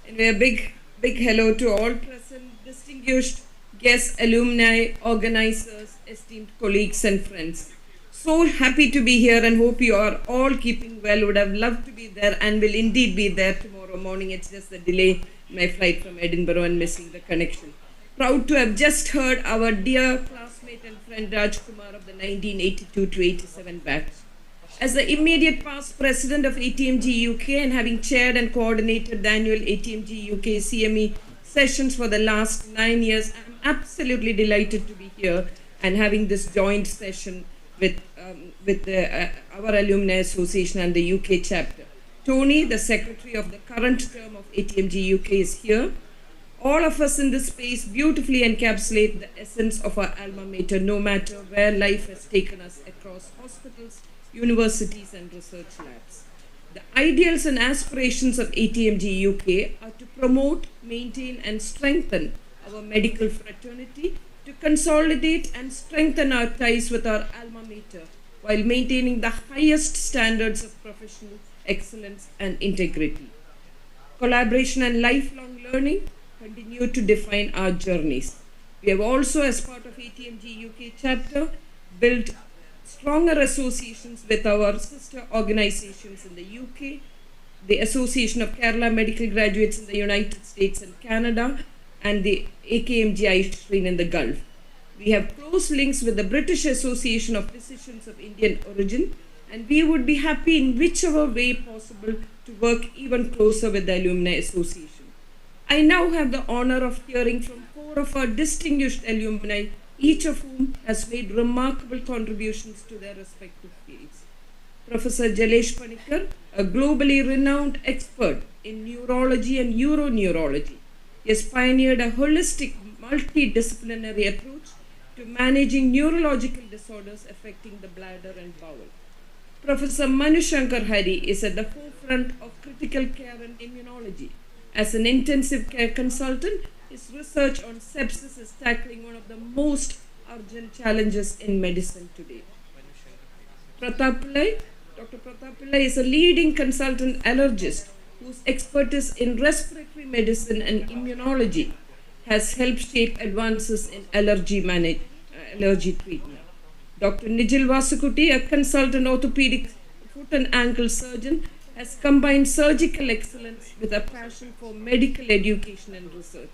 And a big hello to all present, distinguished guests, alumni, organizers, esteemed colleagues, and friends. So happy to be here and hope you are all keeping well. Would have loved to be there and will indeed be there tomorrow morning. It's just the delay in my flight from Edinburgh and missing the connection. Proud to have just heard our dear classmate and friend Raj Kumar of the 1982 to 87 batch. As the immediate past president of ATMG UK and having chaired and coordinated the annual ATMG UK CME sessions for the last 9 years, I'm absolutely delighted to be here and having this joint session with our Alumni Association and the UK chapter. Tony, the secretary of the current term of ATMG UK, is here. All of us in this space beautifully encapsulate the essence of our alma mater, no matter where life has taken us across hospitals, universities, and research labs. The ideals and aspirations of ATMG UK are to promote, maintain, and strengthen our medical fraternity, to consolidate and strengthen our ties with our alma mater, while maintaining the highest standards of professional excellence and integrity. Collaboration and lifelong learning continue to define our journeys. We have also, as part of ATMG UK chapter, built stronger associations with our sister organizations in the UK, the Association of Kerala Medical Graduates in the United States and Canada, and the AKMG Aishrin in the Gulf. We have close links with the British Association of Physicians of Indian Origin, and we would be happy in whichever way possible to work even closer with the Alumni Association. I now have the honor of hearing from 4 of our distinguished alumni, each of whom has made remarkable contributions to their respective fields. Professor Jalesh Panikkar, a globally renowned expert in neurology and uroneurology. He has pioneered a holistic, multidisciplinary approach to managing neurological disorders affecting the bladder and bowel. Professor Manu Shankar Hari is at the forefront of critical care and immunology. As an intensive care consultant, his research on sepsis is tackling one of the most urgent challenges in medicine today. Pratap Pillai, Dr. Pratap Pillai is a leading consultant allergist whose expertise in respiratory medicine and immunology has helped shape advances in allergy treatment. Dr. Nijil Vasukuti, a consultant orthopedic foot and ankle surgeon, has combined surgical excellence with a passion for medical education and research.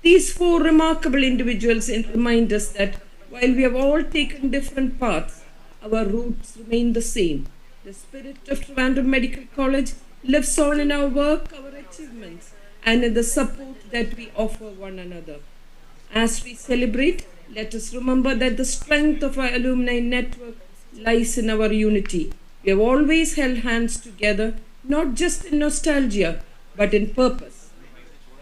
These 4 remarkable individuals remind us that while we have all taken different paths, our roots remain the same. The spirit of Trivandrum Medical College lives on in our work, our achievements, and in the support that we offer one another. As we celebrate, let us remember that the strength of our alumni network lies in our unity. We have always held hands together, not just in nostalgia, but in purpose.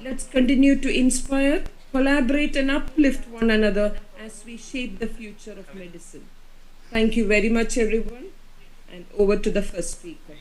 Let's continue to inspire, collaborate, and uplift one another as we shape the future of medicine. Thank you very much, everyone. And over to the first speaker.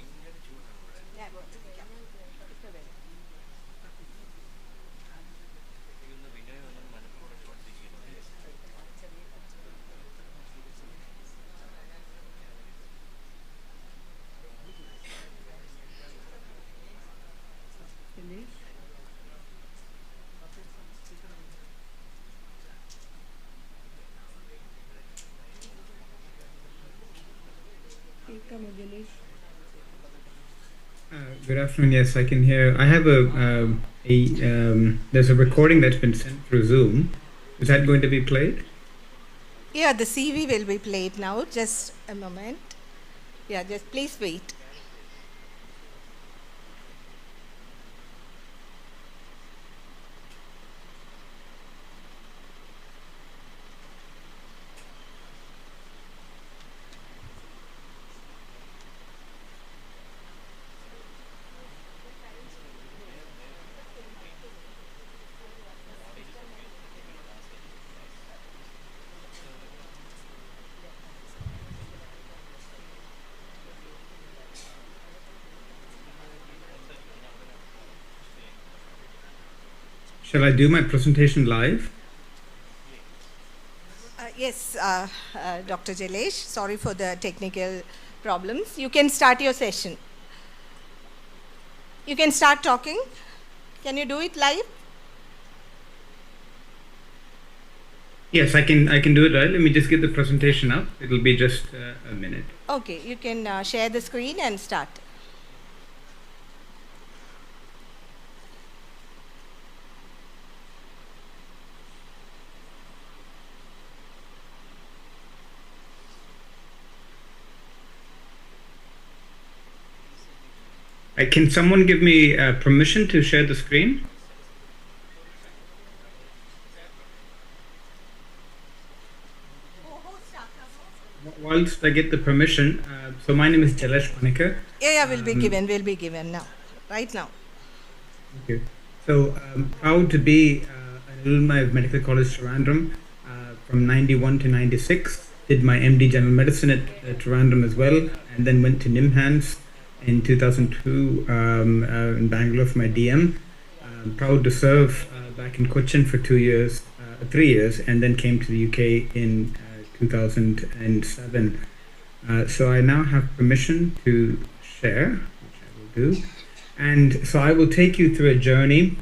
Good afternoon. Yes, I can hear. I have there's a recording that's been sent through Zoom. Is that going to be played? Yeah, the CV will be played now. Just a moment. Yeah, just please wait. Shall I do my presentation live? Yes, Dr. Jalesh, sorry for the technical problems. You can start your session. You can start talking. Can you do it live? Yes, I can do it right. Let me just get the presentation up. It'll be just a minute. Okay, you can share the screen and start. Can someone give me permission to share the screen? Whilst I get the permission, so my name is Jalesh Panikar. Yeah, will be given now, right now. Thank you. So proud to be an alumni of Medical College Trivandrum from 91 to 96. Did my MD General Medicine at Trivandrum as well, and then went to NIMHANS in 2002 in Bangalore for my DM. Proud to serve back in Cochin for 3 years, and then came to the UK in 2007. So I now have permission to share, which I will do. And so I will take you through a journey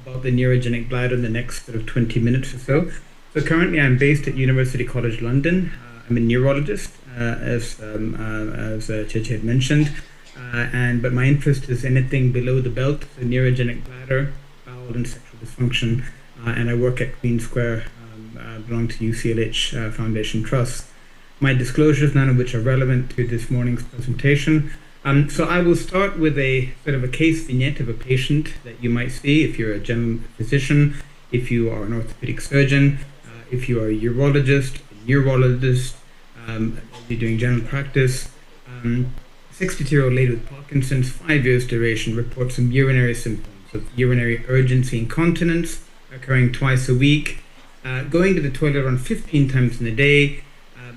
about the neurogenic bladder in the next sort of 20 minutes or so. So currently I'm based at University College London. I'm a neurologist, as Cheche had mentioned. But my interest is anything below the belt, so neurogenic bladder, bowel and sexual dysfunction. And I work at Queen Square, belong to UCLH Foundation Trust. My disclosures, none of which are relevant to this morning's presentation. So I will start with a sort of a case vignette of a patient that you might see if you're a general physician, if you are an orthopedic surgeon, if you are a urologist, you're doing general practice. 62-year-old lady with Parkinson's, 5 years duration, reports some urinary symptoms of urinary urgency incontinence occurring twice a week, going to the toilet around 15 times in a day,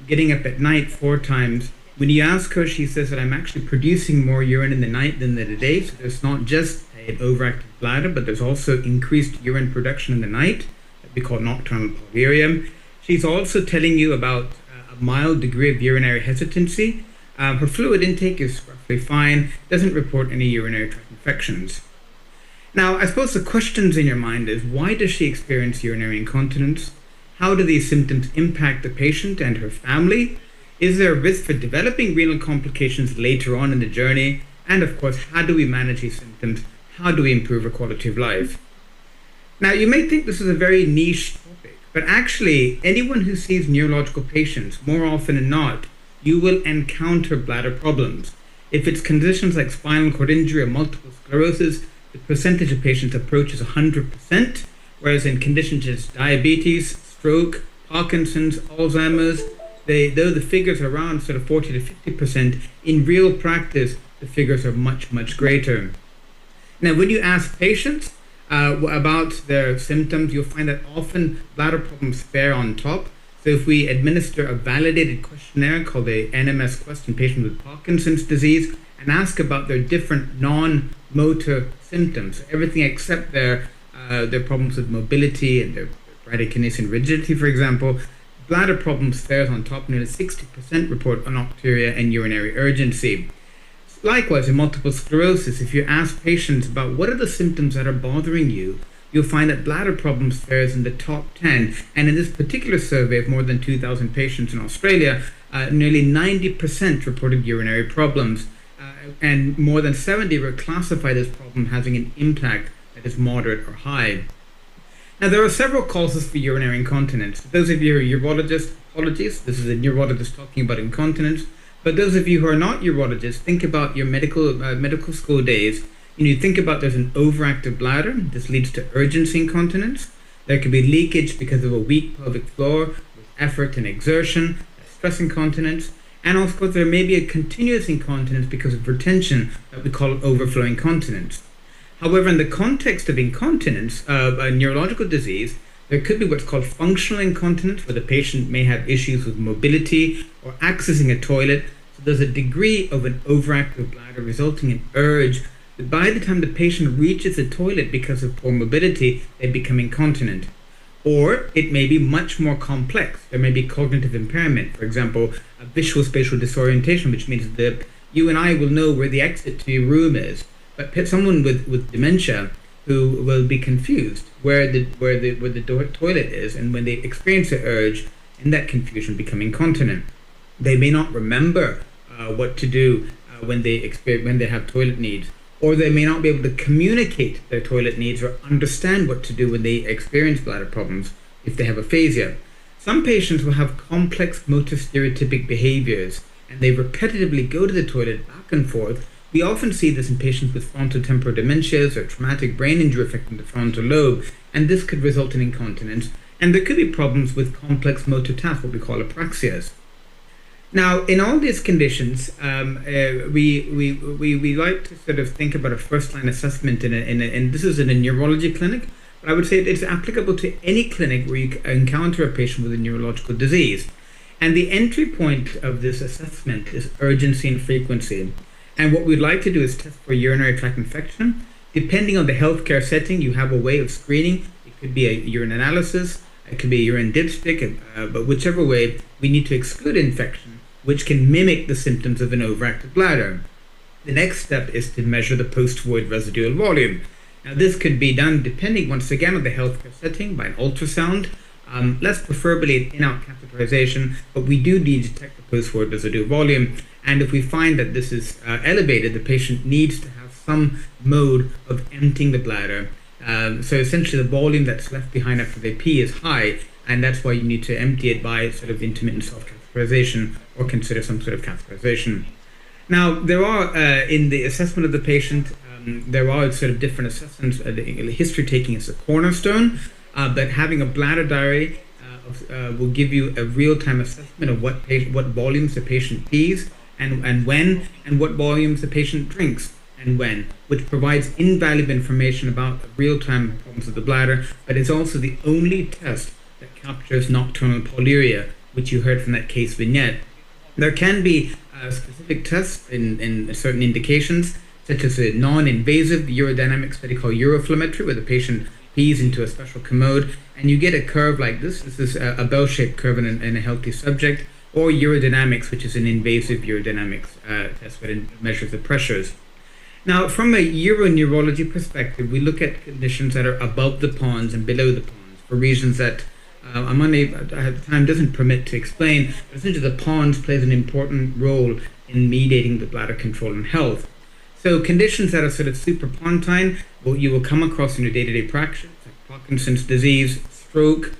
getting up at night 4 times. When you ask her, she says that I'm actually producing more urine in the night than in the day. So there's not just an overactive bladder, but there's also increased urine production in the night that we call nocturnal polyuria. She's also telling you about a mild degree of urinary hesitancy. Her fluid intake is roughly fine, doesn't report any urinary tract infections. Now, I suppose the questions in your mind is, why does she experience urinary incontinence? How do these symptoms impact the patient and her family? Is there a risk for developing renal complications later on in the journey? And of course, how do we manage these symptoms? How do we improve her quality of life? Now, you may think this is a very niche topic, but actually, anyone who sees neurological patients, more often than not, you will encounter bladder problems. If it's conditions like spinal cord injury or multiple sclerosis, the percentage of patients approaches 100%, whereas in conditions such as diabetes, stroke, Parkinson's, Alzheimer's, though the figures are around sort of 40 to 50%, in real practice, the figures are much, much greater. Now, when you ask patients about their symptoms, you'll find that often bladder problems fare on top. So if we administer a validated questionnaire called the NMS question, patient with Parkinson's disease, and ask about their different non-motor symptoms, everything except their problems with mobility and their bradykinesia and rigidity, for example, bladder problems fares on top. Nearly 60% report nocturia and urinary urgency. Likewise, in multiple sclerosis, if you ask patients about what are the symptoms that are bothering you, you'll find that bladder problems fares in the top 10. And in this particular survey of more than 2,000 patients in Australia, nearly 90% reported urinary problems. And more than 70 were classified as problem having an impact that is moderate or high. Now, there are several causes for urinary incontinence. Those of you who are urologists, apologies, this is a neurologist talking about incontinence. But those of you who are not urologists, think about your medical school days. You think about there's an overactive bladder. This leads to urgency incontinence. There could be leakage because of a weak pelvic floor with effort and exertion, stress incontinence. And of course, there may be a continuous incontinence because of retention that we call overflow incontinence. However, in the context of incontinence, a neurological disease, there could be what's called functional incontinence, where the patient may have issues with mobility or accessing a toilet. So there's a degree of an overactive bladder resulting in urge that by the time the patient reaches the toilet because of poor mobility, they become incontinent. Or it may be much more complex. There may be cognitive impairment, for example, a visual spatial disorientation, which means that you and I will know where the exit to your room is. But someone with dementia, who will be confused where the toilet is, and when they experience an urge, in that confusion become incontinent. They may not remember what to do when they have toilet needs, or they may not be able to communicate their toilet needs or understand what to do when they experience bladder problems if they have aphasia. Some patients will have complex motor stereotypic behaviors, and they repetitively go to the toilet back and forth. We often see this in patients with frontotemporal dementias or traumatic brain injury affecting the frontal lobe, and this could result in incontinence. And there could be problems with complex motor tasks, what we call apraxias. Now, in all these conditions, we like to sort of think about a first-line assessment and this is in a neurology clinic, but I would say it's applicable to any clinic where you encounter a patient with a neurological disease. And the entry point of this assessment is urgency and frequency. And what we'd like to do is test for urinary tract infection. Depending on the healthcare setting, you have a way of screening. It could be a urine analysis, it could be a urine dipstick, but whichever way, we need to exclude infection, which can mimic the symptoms of an overactive bladder. The next step is to measure the post-void residual volume. Now, this could be done depending, once again, on the healthcare setting by an ultrasound, less preferably in-out catheterization, but we do need to detect the post-void residual volume. And if we find that this is elevated, the patient needs to have some mode of emptying the bladder. So essentially, the volume that's left behind after they pee is high, and that's why you need to empty it by sort of intermittent soft catheterization or consider some sort of catheterization. Now, there are, in the assessment of the patient, there are sort of different assessments. History taking is a cornerstone, but having a bladder diary will give you a real-time assessment of what volumes the patient pees and when, and what volumes the patient drinks and when, which provides invaluable information about real-time problems of the bladder, but it's also the only test that captures nocturnal polyuria, which you heard from that case vignette. There can be specific tests in certain indications, such as a non-invasive urodynamic study called uroflowmetry, where the patient pees into a special commode, and you get a curve like this. This is a bell-shaped curve in a healthy subject, or urodynamics, which is an invasive urodynamics test, where it measures the pressures. Now, from a uroneurology perspective, we look at conditions that are above the pons and below the pons for reasons that I'm unable, time doesn't permit to explain. But essentially, the pons plays an important role in mediating the bladder control and health. So conditions that are sort of suprapontine, you will come across in your day-to-day practice, like Parkinson's disease, stroke,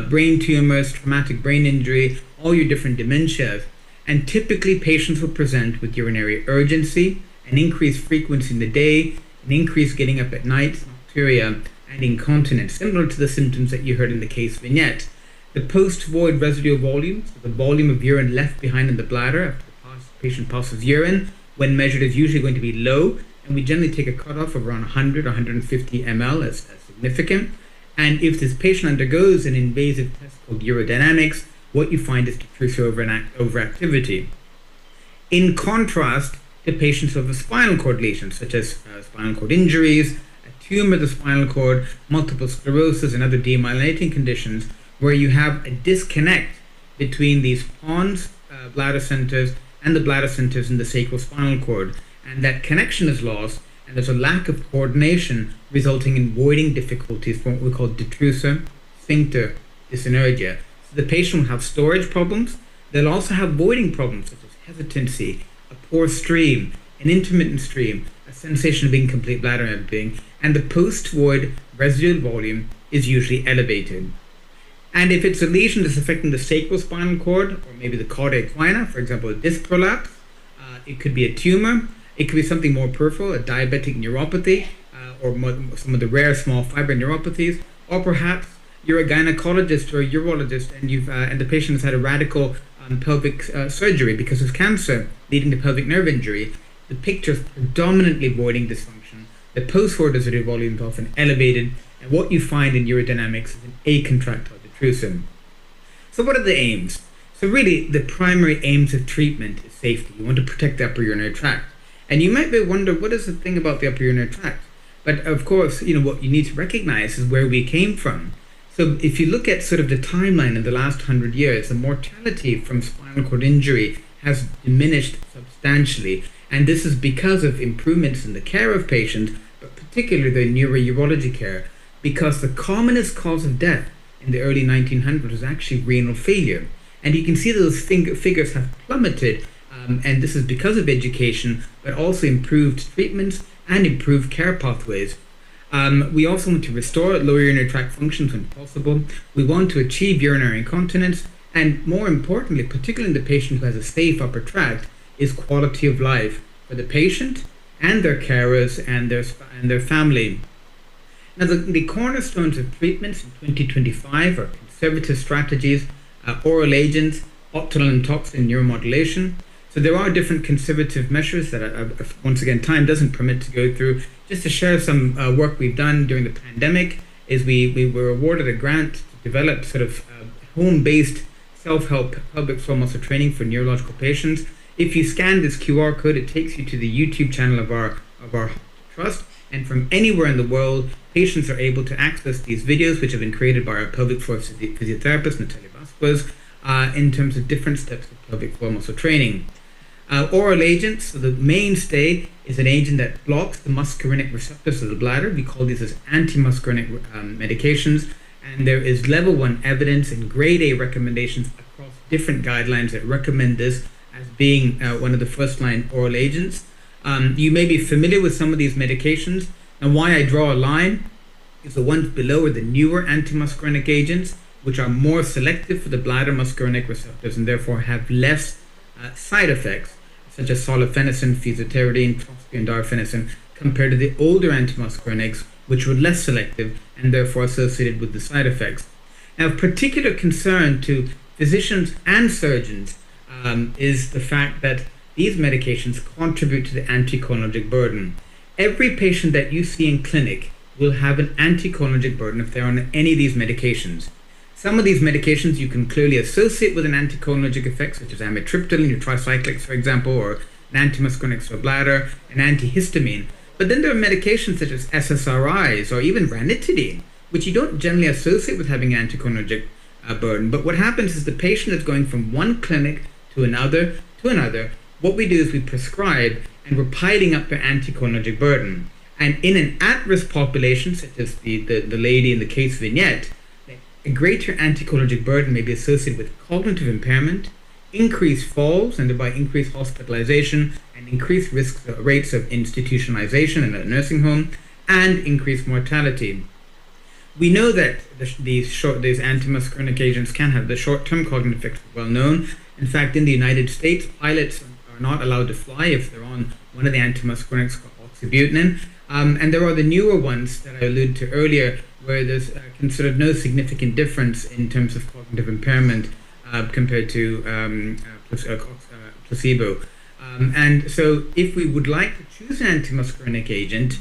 brain tumors, traumatic brain injury, all your different dementias. And typically, patients will present with urinary urgency, an increased frequency in the day, an increased getting up at night, nocturia, and incontinence, similar to the symptoms that you heard in the case vignette. The post-void residual volume, so the volume of urine left behind in the bladder after the patient passes urine, when measured, is usually going to be low, and we generally take a cutoff of around 100 or 150 ml as significant. And if this patient undergoes an invasive test called urodynamics, what you find is detrusor overactivity. In contrast to patients with a spinal cord lesion, such as spinal cord injuries, a tumor of the spinal cord, multiple sclerosis, and other demyelinating conditions, where you have a disconnect between these pons bladder centers and the bladder centers in the sacrospinal cord, and that connection is lost, and there's a lack of coordination, resulting in voiding difficulties for what we call detrusor sphincter dysynergia. So the patient will have storage problems. They'll also have voiding problems, such as hesitancy, a poor stream, an intermittent stream, a sensation of incomplete bladder emptying, and the post-void residual volume is usually elevated. And if it's a lesion that's affecting the sacrospinal cord, or maybe the cauda equina, for example, a disc prolapse, it could be a tumor, it could be something more peripheral, a diabetic neuropathy, or some of the rare small fiber neuropathies, or perhaps you're a gynecologist or a urologist, and the patient has had a radical pelvic surgery because of cancer, leading to pelvic nerve injury. The picture is predominantly voiding dysfunction. The post-void residual volume is often elevated, and what you find in urodynamics is an acontractile detrusor. So what are the aims? So really, the primary aims of treatment is safety. You want to protect the upper urinary tract. And you might wonder, what is the thing about the upper urinary tract? But of course, what you need to recognize is where we came from. So if you look at sort of the timeline in the last 100 years, the mortality from spinal cord injury has diminished substantially. And this is because of improvements in the care of patients, but particularly the neurourology care, because the commonest cause of death in the early 1900s was actually renal failure. And you can see those figures have plummeted, and this is because of education, but also improved treatments and improved care pathways. We also want to restore lower urinary tract functions when possible. We want to achieve urinary incontinence, and more importantly, particularly in the patient who has a safe upper tract, is quality of life for the patient and their carers and their family. Now, the cornerstones of treatments in 2025 are conservative strategies, oral agents, botulinum toxin, neuromodulation. So there are different conservative measures that, once again, time doesn't permit to go through. Just to share some work we've done during the pandemic, is we were awarded a grant to develop sort of home-based self-help pelvic floor muscle training for neurological patients. If you scan this QR code, it takes you to the YouTube channel of our trust, and from anywhere in the world, patients are able to access these videos, which have been created by our pelvic floor physiotherapist, Natalia Vasquez, in terms of different steps of pelvic floor muscle training. Oral agents, so the mainstay is an agent that blocks the muscarinic receptors of the bladder. We call these as anti-muscarinic medications, and there is level 1 evidence and grade A recommendations across different guidelines that recommend this as being one of the first-line oral agents. You may be familiar with some of these medications. And why I draw a line is the ones below are the newer antimuscarinic agents, which are more selective for the bladder muscarinic receptors and therefore have less side effects, such as solifenacin, fesoterodine, trospium, darfenacin, compared to the older antimuscarinics, which were less selective and therefore associated with the side effects. Now, of particular concern to physicians and surgeons is the fact that these medications contribute to the anticholinergic burden. Every patient that you see in clinic will have an anticholinergic burden if they're on any of these medications. Some of these medications you can clearly associate with an anticholinergic effect, such as amitriptyline, your tricyclics, for example, or an antimuscarinic for bladder, an antihistamine. But then there are medications such as SSRIs or even ranitidine, which you don't generally associate with having an anticholinergic burden. But what happens is the patient is going from one clinic to another. What we do is we prescribe, and we're piling up their anticholinergic burden. And in an at-risk population, such as the lady in the case vignette, a greater anticholinergic burden may be associated with cognitive impairment, increased falls, and thereby increased hospitalization, and increased rates of institutionalization in a nursing home, and increased mortality. We know that these antimuscarinic agents can have the short-term cognitive effects well known. In fact, in the United States, pilots are not allowed to fly if they're on one of the antimuscarinics called oxybutynin. And there are the newer ones that I alluded to earlier, where there's considered no significant difference in terms of cognitive impairment compared to placebo. And so if we would like to choose an antimuscarinic agent,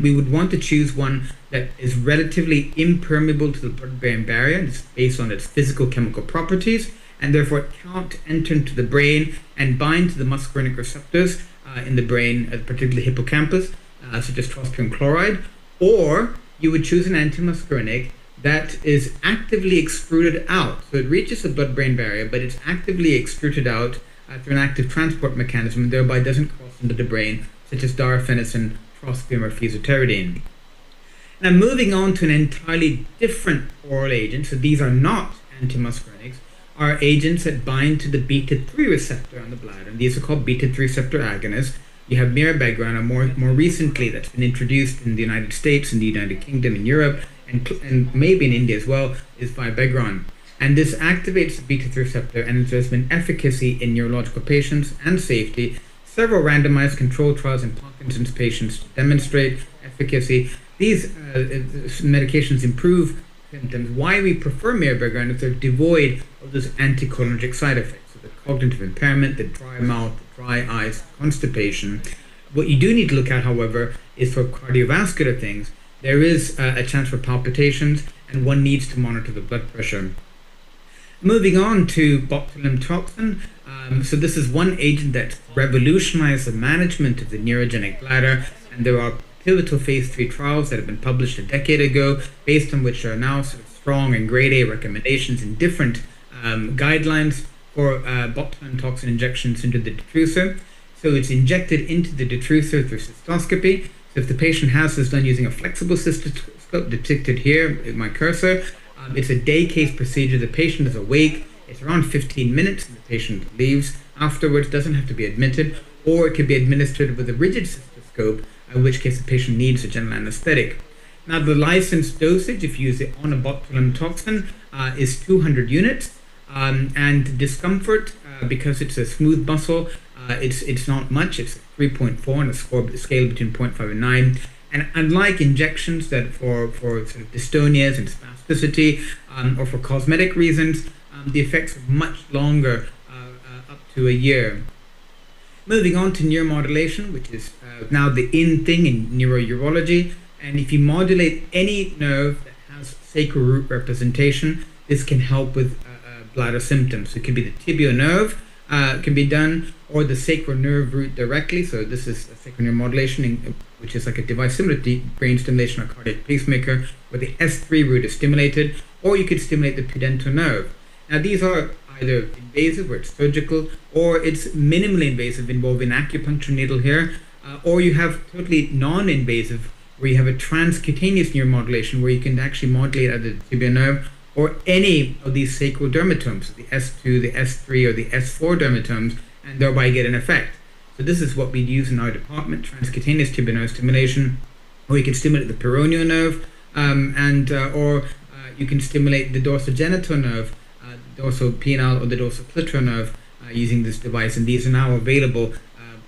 we would want to choose one that is relatively impermeable to the blood-brain barrier. It's based on its physical chemical properties, and therefore it can't enter into the brain and bind to the muscarinic receptors in the brain, particularly hippocampus, such as trospium chloride. Or you would choose an antimuscarinic that is actively extruded out. So it reaches the blood-brain barrier, but it's actively extruded out through an active transport mechanism, and thereby doesn't cross into the brain, such as darfenacin, trospium, or fesoterodine. Now, moving on to an entirely different oral agent, so these are not antimuscarinics, are agents that bind to the beta-3 receptor on the bladder, and these are called beta-3 receptor agonists. You have mirabegron, and more recently that's been introduced in the United States, in the United Kingdom, in Europe, and maybe in India as well, is vibegron. And this activates the beta-3 receptor, and there's been efficacy in neurological patients and safety. Several randomized controlled trials in Parkinson's patients demonstrate efficacy. These medications improve symptoms. Why we prefer mirabegron is they're devoid of those anticholinergic side effects, so the cognitive impairment, the dry mouth, the dry eyes, constipation. What you do need to look at, however, is for cardiovascular things. There is a chance for palpitations, and one needs to monitor the blood pressure. Moving on to botulinum toxin. So this is one agent that revolutionized the management of the neurogenic bladder, and there are pivotal phase 3 trials that have been published a decade ago, based on which there are now sort of strong and grade A recommendations in different guidelines for botulinum toxin injections into the detrusor. So it's injected into the detrusor through cystoscopy. So if the patient has this done using a flexible cystoscope depicted here with my cursor, it's a day case procedure. The patient is awake. It's around 15 minutes and the patient leaves afterwards, doesn't have to be admitted, or it could be administered with a rigid cystoscope, in which case the patient needs a general anesthetic. Now the licensed dosage, if you use the onabotulinum toxin, is 200 units, and discomfort, because it's a smooth muscle, it's not much. It's 3.4 on a scale between 0.5 and 9. And unlike injections that for sort of dystonias and spasticity, or for cosmetic reasons, the effects are much longer, up to a year. Moving on to neuromodulation, which is now the in thing in neurourology. And if you modulate any nerve that has sacral root representation, this can help with bladder symptoms. It can be the tibial nerve, can be done, or the sacral nerve root directly. So this is a sacral neuromodulation, which is like a device similar to brain stimulation or cardiac pacemaker, where the S3 root is stimulated, or you could stimulate the pudendal nerve. Now these are either invasive, where it's surgical, or it's minimally invasive, involving an acupuncture needle here, or you have totally non-invasive, where you have a transcutaneous neuromodulation, where you can actually modulate either the tibial nerve or any of these sacral dermatomes, the S2, the S3, or the S4 dermatomes, and thereby get an effect. So this is what we use in our department, transcutaneous tibial nerve stimulation, or you can stimulate the peroneal nerve, or you can stimulate the dorsogenital nerve, the dorsopenile or the dorsoclitoral nerve, using this device, and these are now available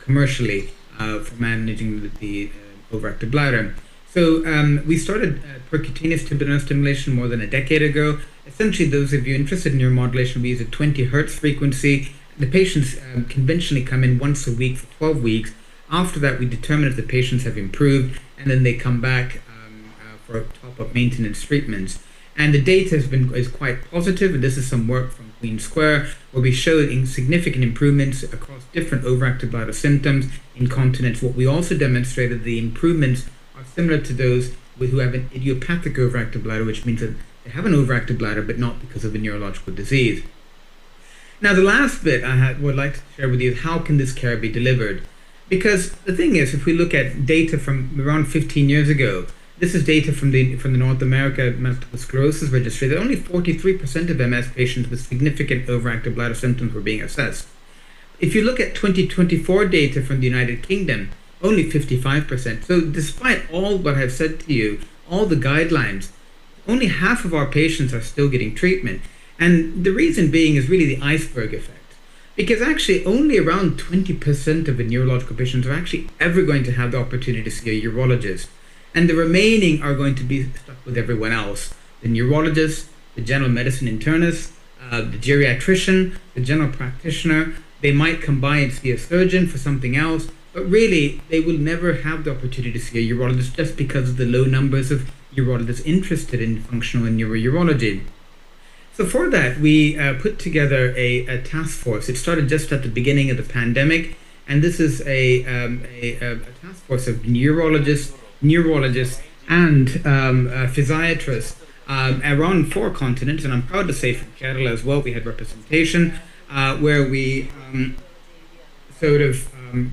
commercially for managing the overactive bladder. So we started percutaneous tibial nerve stimulation more than a decade ago. Essentially, those of you interested in neuromodulation, we use a 20 hertz frequency. The patients conventionally come in once a week for 12 weeks. After that, we determine if the patients have improved, and then they come back for top-up maintenance treatments. And the data is quite positive, and this is some work from Queen Square, where we showed significant improvements across different overactive bladder symptoms, incontinence. What we also demonstrated, the improvements are similar to those who have an idiopathic overactive bladder, which means that they have an overactive bladder, but not because of a neurological disease. Now, the last bit I would like to share with you is how can this care be delivered? Because the thing is, if we look at data from around 15 years ago, this is data from the North America Multiple Sclerosis Registry, that only 43% of MS patients with significant overactive bladder symptoms were being assessed. If you look at 2024 data from the United Kingdom, only 55%. So despite all what I've said to you, all the guidelines, only half of our patients are still getting treatment. And the reason being is really the iceberg effect. Because actually only around 20% of the neurological patients are actually ever going to have the opportunity to see a urologist. And the remaining are going to be stuck with everyone else. The neurologist, the general medicine internist, the geriatrician, the general practitioner. They might come by and see a surgeon for something else, but really they will never have the opportunity to see a urologist just because of the low numbers of urologists interested in functional and neurourology. So for that, we put together a task force. It started just at the beginning of the pandemic, and this is a task force of neurologists, and physiatrists around 4 continents, and I'm proud to say from Kerala as well, we had representation where we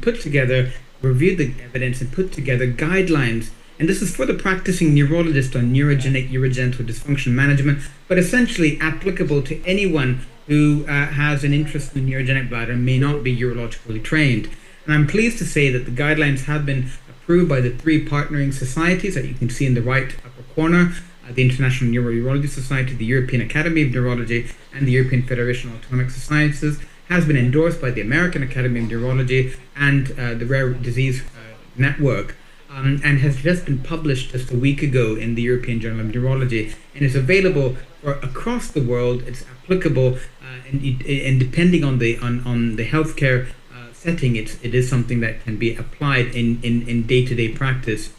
put together, reviewed the evidence and put together guidelines. And this is for the practicing neurologist on neurogenic urogenital dysfunction management, but essentially applicable to anyone who has an interest in the neurogenic bladder and may not be urologically trained. And I'm pleased to say that the guidelines have been approved by the 3 partnering societies that you can see in the right upper corner, the International Neurourology Society, the European Academy of Neurology, and the European Federation of Autonomic Sciences, has been endorsed by the American Academy of Neurology and the Rare Disease Network, and has just been published just a week ago in the European Journal of Neurology, and is available for across the world. It's applicable, and depending on the healthcare setting, it is something that can be applied in day-to-day practice.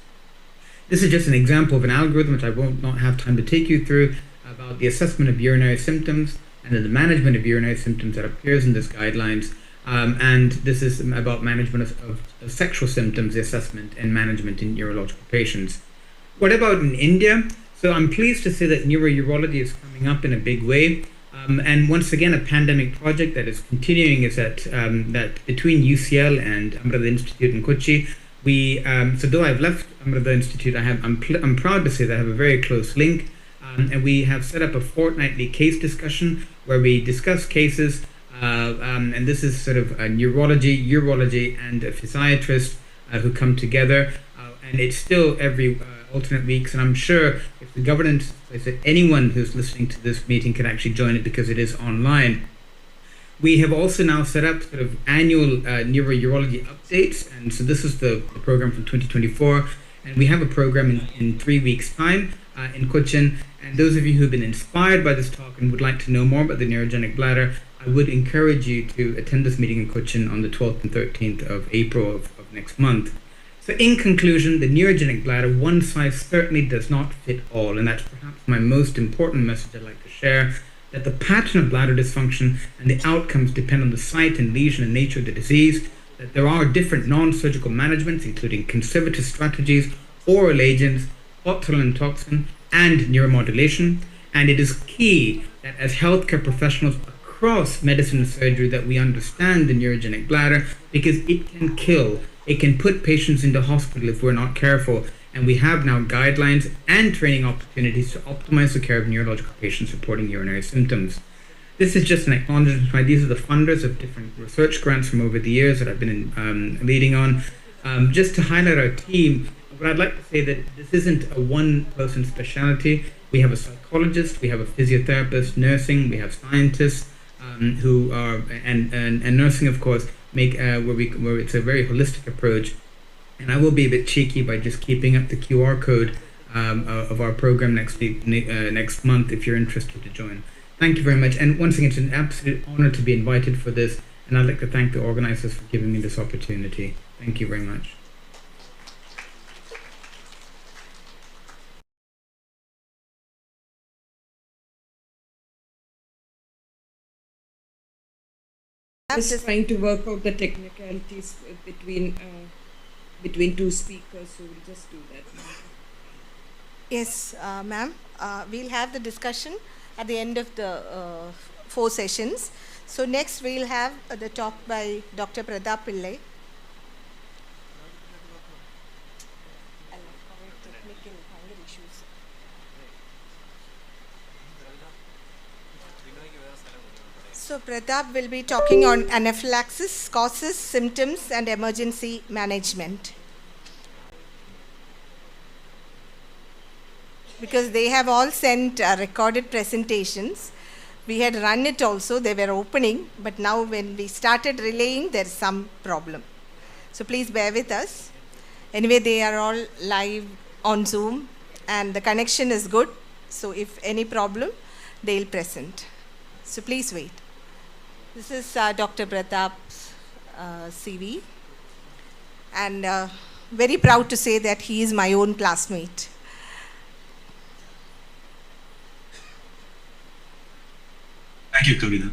This is just an example of an algorithm which I won't not have time to take you through, about the assessment of urinary symptoms and then the management of urinary symptoms that appears in this guidelines. And this is about management of sexual symptoms, the assessment and management in neurological patients. What about in India? So I'm pleased to say that neurourology is coming up in a big way. And once again, a pandemic project that is continuing is that between UCL and Amrita Institute in Kochi, So though I've left Amrita Institute, I'm proud to say that I have a very close link, and we have set up a fortnightly case discussion where we discuss cases, and this is sort of a neurology, urology, and a physiatrist who come together, and it's still every alternate weeks, and I'm sure if the governance, I said anyone who's listening to this meeting can actually join it because it is online. We have also now set up sort of annual neurourology updates, and so this is the program from 2024, and we have a program in 3 weeks' time in Cochin. And those of you who've been inspired by this talk and would like to know more about the neurogenic bladder, I would encourage you to attend this meeting in Cochin on the 12th and 13th of April of next month. So in conclusion, the neurogenic bladder, one size certainly does not fit all, and that's perhaps my most important message I'd like to share, that the pattern of bladder dysfunction and the outcomes depend on the site and lesion and nature of the disease, that there are different non-surgical managements, including conservative strategies, oral agents, botulinum toxin, and neuromodulation, and it is key that as healthcare professionals across medicine and surgery that we understand the neurogenic bladder, because it can kill. It can put patients into hospital if we're not careful, and we have now guidelines and training opportunities to optimize the care of neurological patients reporting urinary symptoms. This is just an acknowledgement. These are the funders of different research grants from over the years that I've been leading on. Just to highlight our team, but I'd like to say that this isn't a one-person specialty. We have a psychologist, we have a physiotherapist, nursing, we have scientists who are, and nursing, of course, where it's a very holistic approach. And I will be a bit cheeky by just keeping up the QR code of our program next month if you're interested to join. Thank you very much. And once again, it's an absolute honor to be invited for this. And I'd like to thank the organizers for giving me this opportunity. Thank you very much. Just trying to work out the technicalities between two speakers, so we'll just do that now. Yes, ma'am. We'll have the discussion at the end of the 4 sessions. So next we'll have the talk by Dr. Pratap Pillai. So Pratap will be talking on anaphylaxis, causes, symptoms, and emergency management. Because they have all sent recorded presentations. We had run it also, they were opening, but now when we started relaying, there's some problem. So please bear with us. Anyway, they are all live on Zoom, and the connection is good. So if any problem, they'll present. So please wait. This is Dr. Pratap's CV, and very proud to say that he is my own classmate. Thank you, Kavita.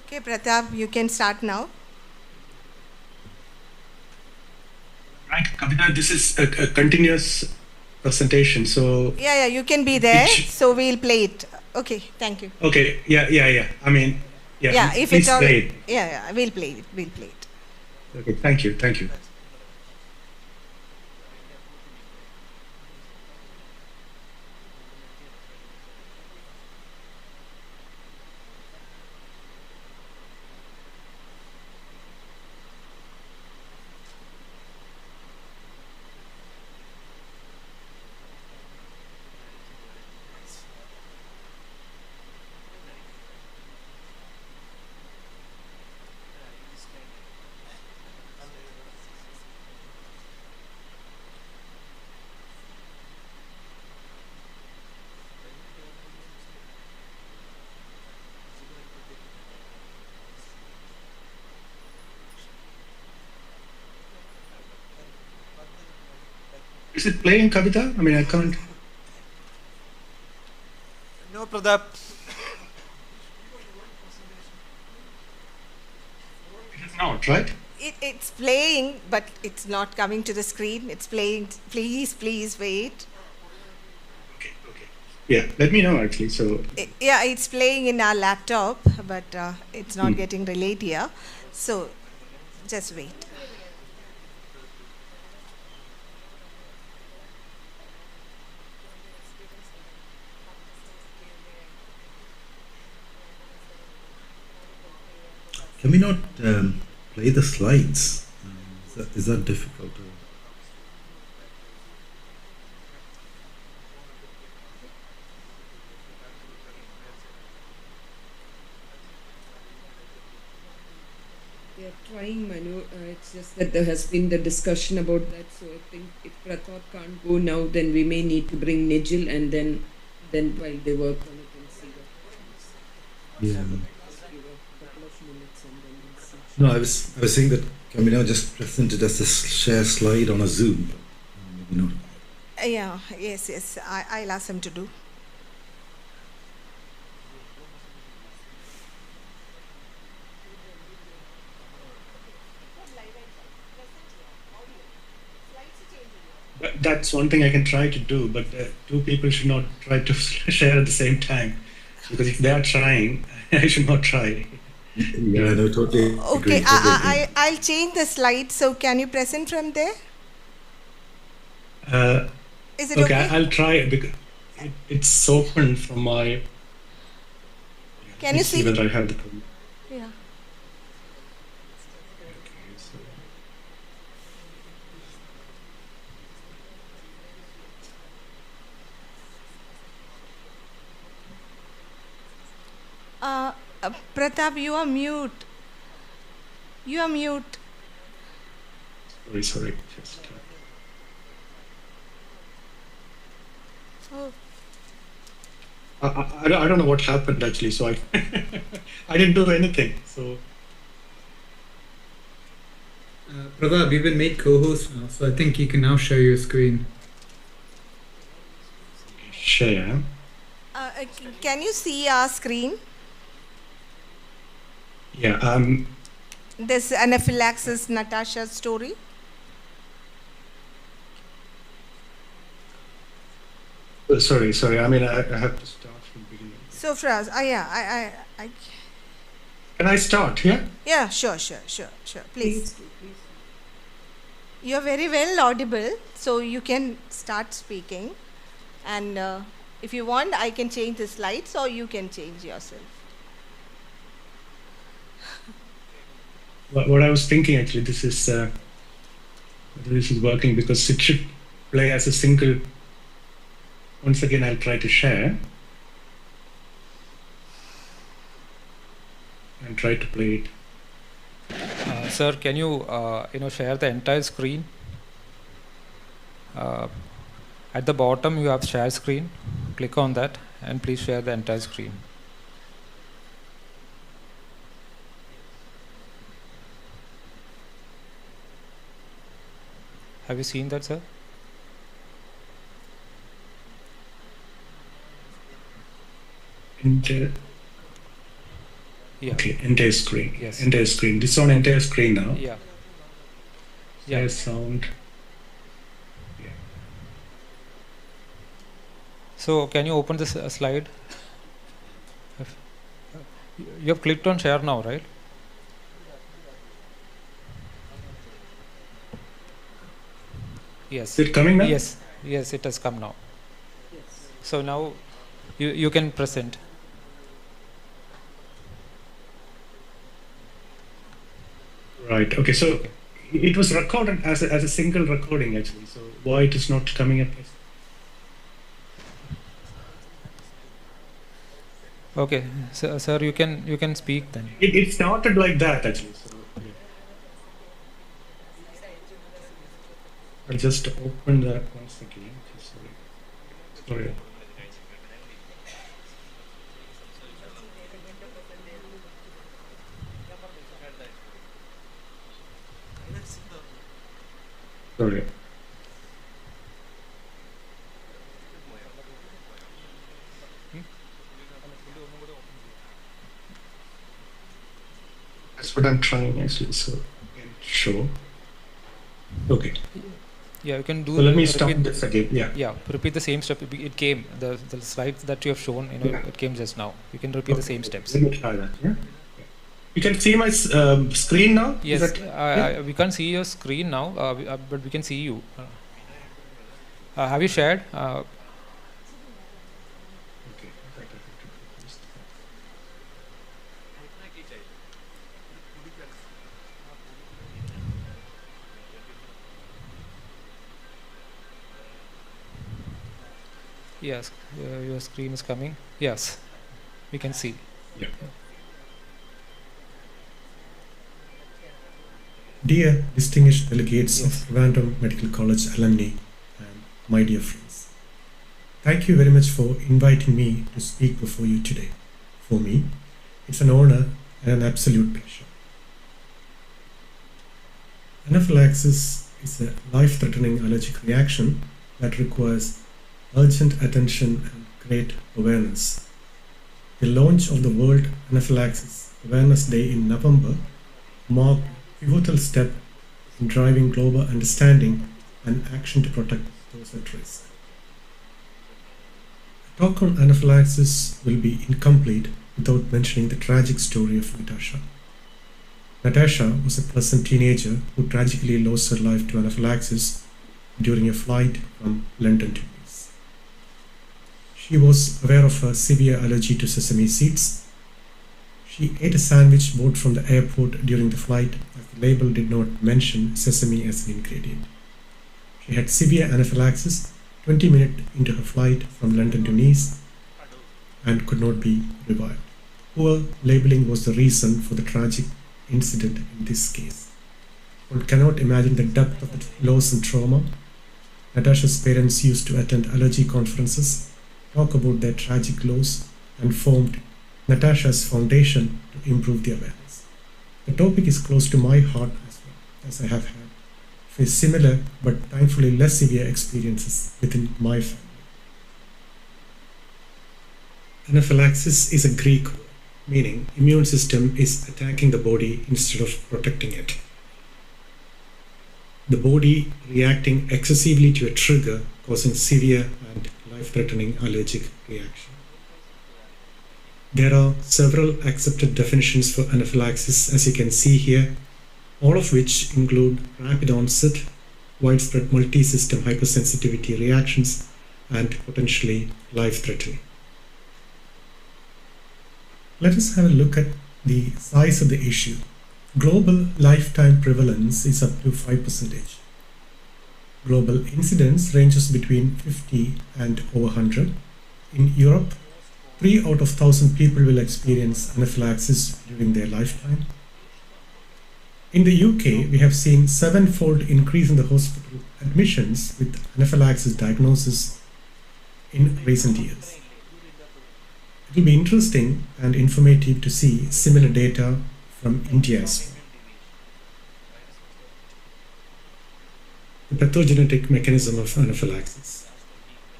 Okay, Pratap, you can start now. Right, Kavita, this is a continuous presentation, so... Yeah, you can be there, so we'll play it. Okay, thank you. Okay, yeah. I mean, Yeah, if please it's all... play it. Yeah, we'll play it. Okay, thank you. Is it playing, Kavita? I mean, I can't. No, Pratap. It is not, right? It's playing, but it's not coming to the screen. It's playing. Please wait. Okay, okay. Yeah, let me know actually. So, Yeah, it's playing in our laptop, but it's not getting relayed here. So just wait. Can we not play the slides? Is that difficult? They are trying, Manu. It's just that there has been the discussion about that. So I think if Pratap can't go now, then we may need to bring Nigel, and then while they work on it and see what happens. Yeah. Just give a couple of minutes and then we'll see. No, I was saying that can we now just present it as a share slide on a Zoom? Maybe not. Yeah, yes. I'll ask him to do. that's one thing I can try to do, but two people should not try to share at the same time. Because if they are trying, I should not try. Yeah, no, totally. Okay, agree, totally agree. I'll change the slide. So can you present from there? Is it Okay, okay? I'll try it because it's open from my. Can you Let's see? whether I have the problem. Yeah. Okay, so Pratap, you are mute. You are mute. sorry. Just Oh. I don't know what happened actually. So I I didn't do anything. So Pratap, you've been made co-host now, so I think you can now share your screen. share. Can you see our screen? Yeah. This anaphylaxis Natasha story. Sorry. I mean, I have to start from the beginning. So Fraz, I Can I start? Yeah. sure. Please. Please. You're very well audible, so you can start speaking. And if you want, I can change the slides, or you can change yourself. What I was thinking actually, this is working because it should play as a single. Once again, I'll try to share and try to play it. Sir, can you share the entire screen? At the bottom you have share screen. Click on that and please share the entire screen. Have you seen that, sir? Yeah. Okay, entire screen. Yes. Entire screen. This is on entire screen now. Yeah. Share sound. So can you open this slide? You have clicked on share now, right? Yes. Is it coming now? Yes, it has come now. Yes. So now you can present. Right. Okay. So it was recorded as a single recording actually. So why it is not coming up? Okay, so, sir, you can speak then. It started like that actually. So, yeah. I'll just open that once again. Sorry. Sorry. That's what I'm trying actually. So show. Okay. Yeah, you can do. So let me stop repeat, this again. Yeah. Yeah, repeat the same step. It came the slides that you have shown. It came just now. You can repeat the same steps. Let me try that. Yeah. You can see my screen now. Yes, we can't see your screen now, but we can see you. Have you shared? Okay. Yes, your screen is coming. Yes, we can see. Yeah. Dear distinguished delegates Yes. of Trivandrum Medical College alumni and my dear friends, thank you very much for inviting me to speak before you today. For me, it's an honor and an absolute pleasure. Anaphylaxis is a life-threatening allergic reaction that requires urgent attention and great awareness. The launch of the World Anaphylaxis Awareness Day in November marked a pivotal step in driving global understanding and action to protect those at risk. A talk on anaphylaxis will be incomplete without mentioning the tragic story of Natasha. Natasha was a pleasant teenager who tragically lost her life to anaphylaxis during a flight from London to Nice. She was aware of her severe allergy to sesame seeds. She ate a sandwich bought from the airport during the flight as the label did not mention sesame as an ingredient. She had severe anaphylaxis 20 minutes into her flight from London to Nice and could not be revived. Poor labeling was the reason for the tragic incident in this case. One cannot imagine the depth of the loss and trauma. Natasha's parents used to attend allergy conferences, talk about their tragic loss, and formed Natasha's foundation to improve the awareness. The topic is close to my heart as well, as I have had faced similar but thankfully less severe experiences within my family. Anaphylaxis is a Greek word, meaning immune system is attacking the body instead of protecting it. The body reacting excessively to a trigger causing severe and life-threatening allergic reaction. There are several accepted definitions for anaphylaxis, as you can see here, all of which include rapid onset, widespread multi-system hypersensitivity reactions, and potentially life-threatening. Let us have a look at the size of the issue. Global lifetime prevalence is up to 5%. Global incidence ranges between 50 and over 100. In Europe, 3 out of 1,000 people will experience anaphylaxis during their lifetime. In the UK, we have seen 7-fold increase in the hospital admissions with anaphylaxis diagnosis in recent years. It will be interesting and informative to see similar data from India as well. The pathogenetic mechanism of anaphylaxis.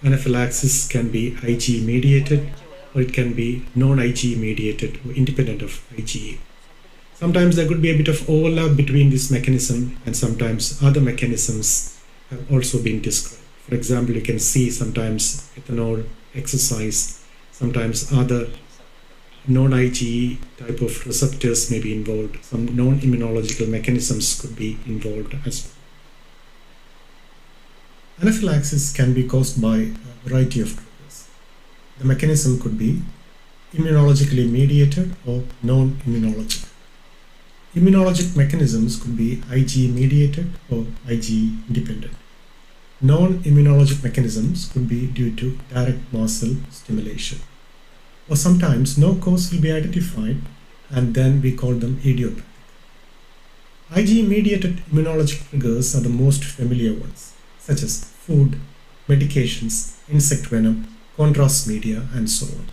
Anaphylaxis can be IgE mediated, or it can be non-IgE mediated or independent of IgE. Sometimes there could be a bit of overlap between this mechanism, and sometimes other mechanisms have also been described. For example, you can see sometimes ethanol, exercise, sometimes other non-IgE type of receptors may be involved. Some non-immunological mechanisms could be involved as well. Anaphylaxis can be caused by a variety of triggers. The mechanism could be immunologically mediated or non-immunologic. Immunologic mechanisms could be IgE mediated or IgE independent. Non-immunologic mechanisms could be due to direct mast cell stimulation. Or sometimes no cause will be identified and then we call them idiopathic. IgE mediated immunologic triggers are the most familiar ones, such as food, medications, insect venom, contrast media, and so on.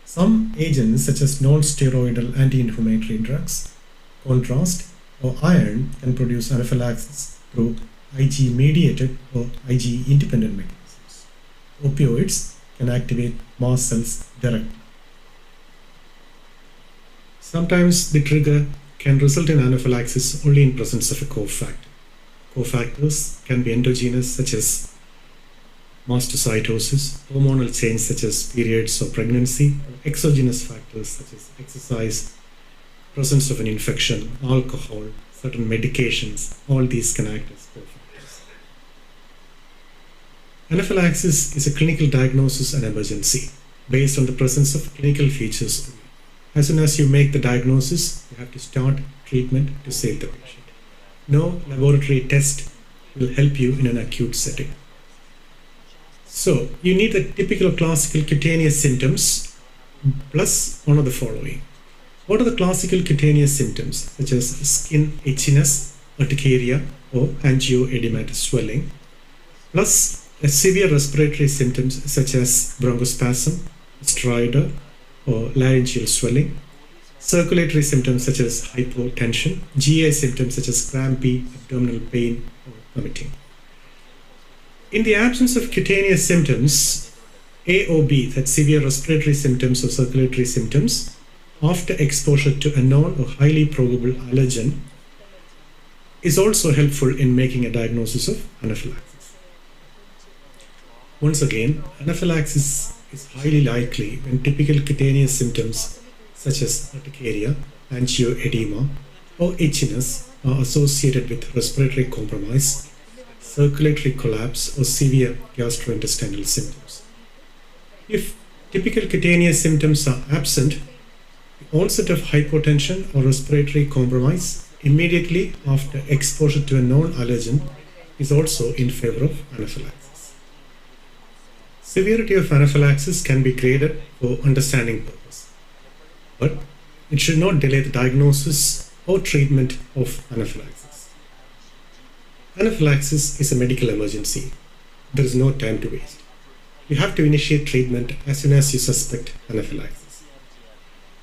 Some agents such as non-steroidal anti-inflammatory drugs, contrast, or iron can produce anaphylaxis through IgE mediated or IgE independent mechanisms. Opioids can activate mast cells directly. Sometimes the trigger can result in anaphylaxis only in presence of a cofactor. Cofactors can be endogenous, such as mastocytosis, hormonal change such as periods or pregnancy, or exogenous factors such as exercise, presence of an infection, alcohol, certain medications. All these can act as cofactors. Anaphylaxis is a clinical diagnosis and emergency based on the presence of clinical features. As soon as you make the diagnosis, you have to start treatment to save the patient. No laboratory test will help you in an acute setting. So, you need the typical classical cutaneous symptoms plus one of the following. What are the classical cutaneous symptoms, such as skin itchiness, urticaria, or angioedematous swelling, plus a severe respiratory symptoms such as bronchospasm, stridor, or laryngeal swelling, circulatory symptoms such as hypotension, GI symptoms such as crampy abdominal pain or vomiting. In the absence of cutaneous symptoms, AOB, that's severe respiratory symptoms or circulatory symptoms, after exposure to a known or highly probable allergen, is also helpful in making a diagnosis of anaphylaxis. Once again, anaphylaxis is highly likely when typical cutaneous symptoms such as urticaria, angioedema, or itchiness are associated with respiratory compromise, circulatory collapse, or severe gastrointestinal symptoms. If typical cutaneous symptoms are absent, the onset of hypotension or respiratory compromise immediately after exposure to a known allergen is also in favor of anaphylaxis. Severity of anaphylaxis can be graded for understanding purpose, but it should not delay the diagnosis or treatment of anaphylaxis. Anaphylaxis is a medical emergency. There is no time to waste. You have to initiate treatment as soon as you suspect anaphylaxis.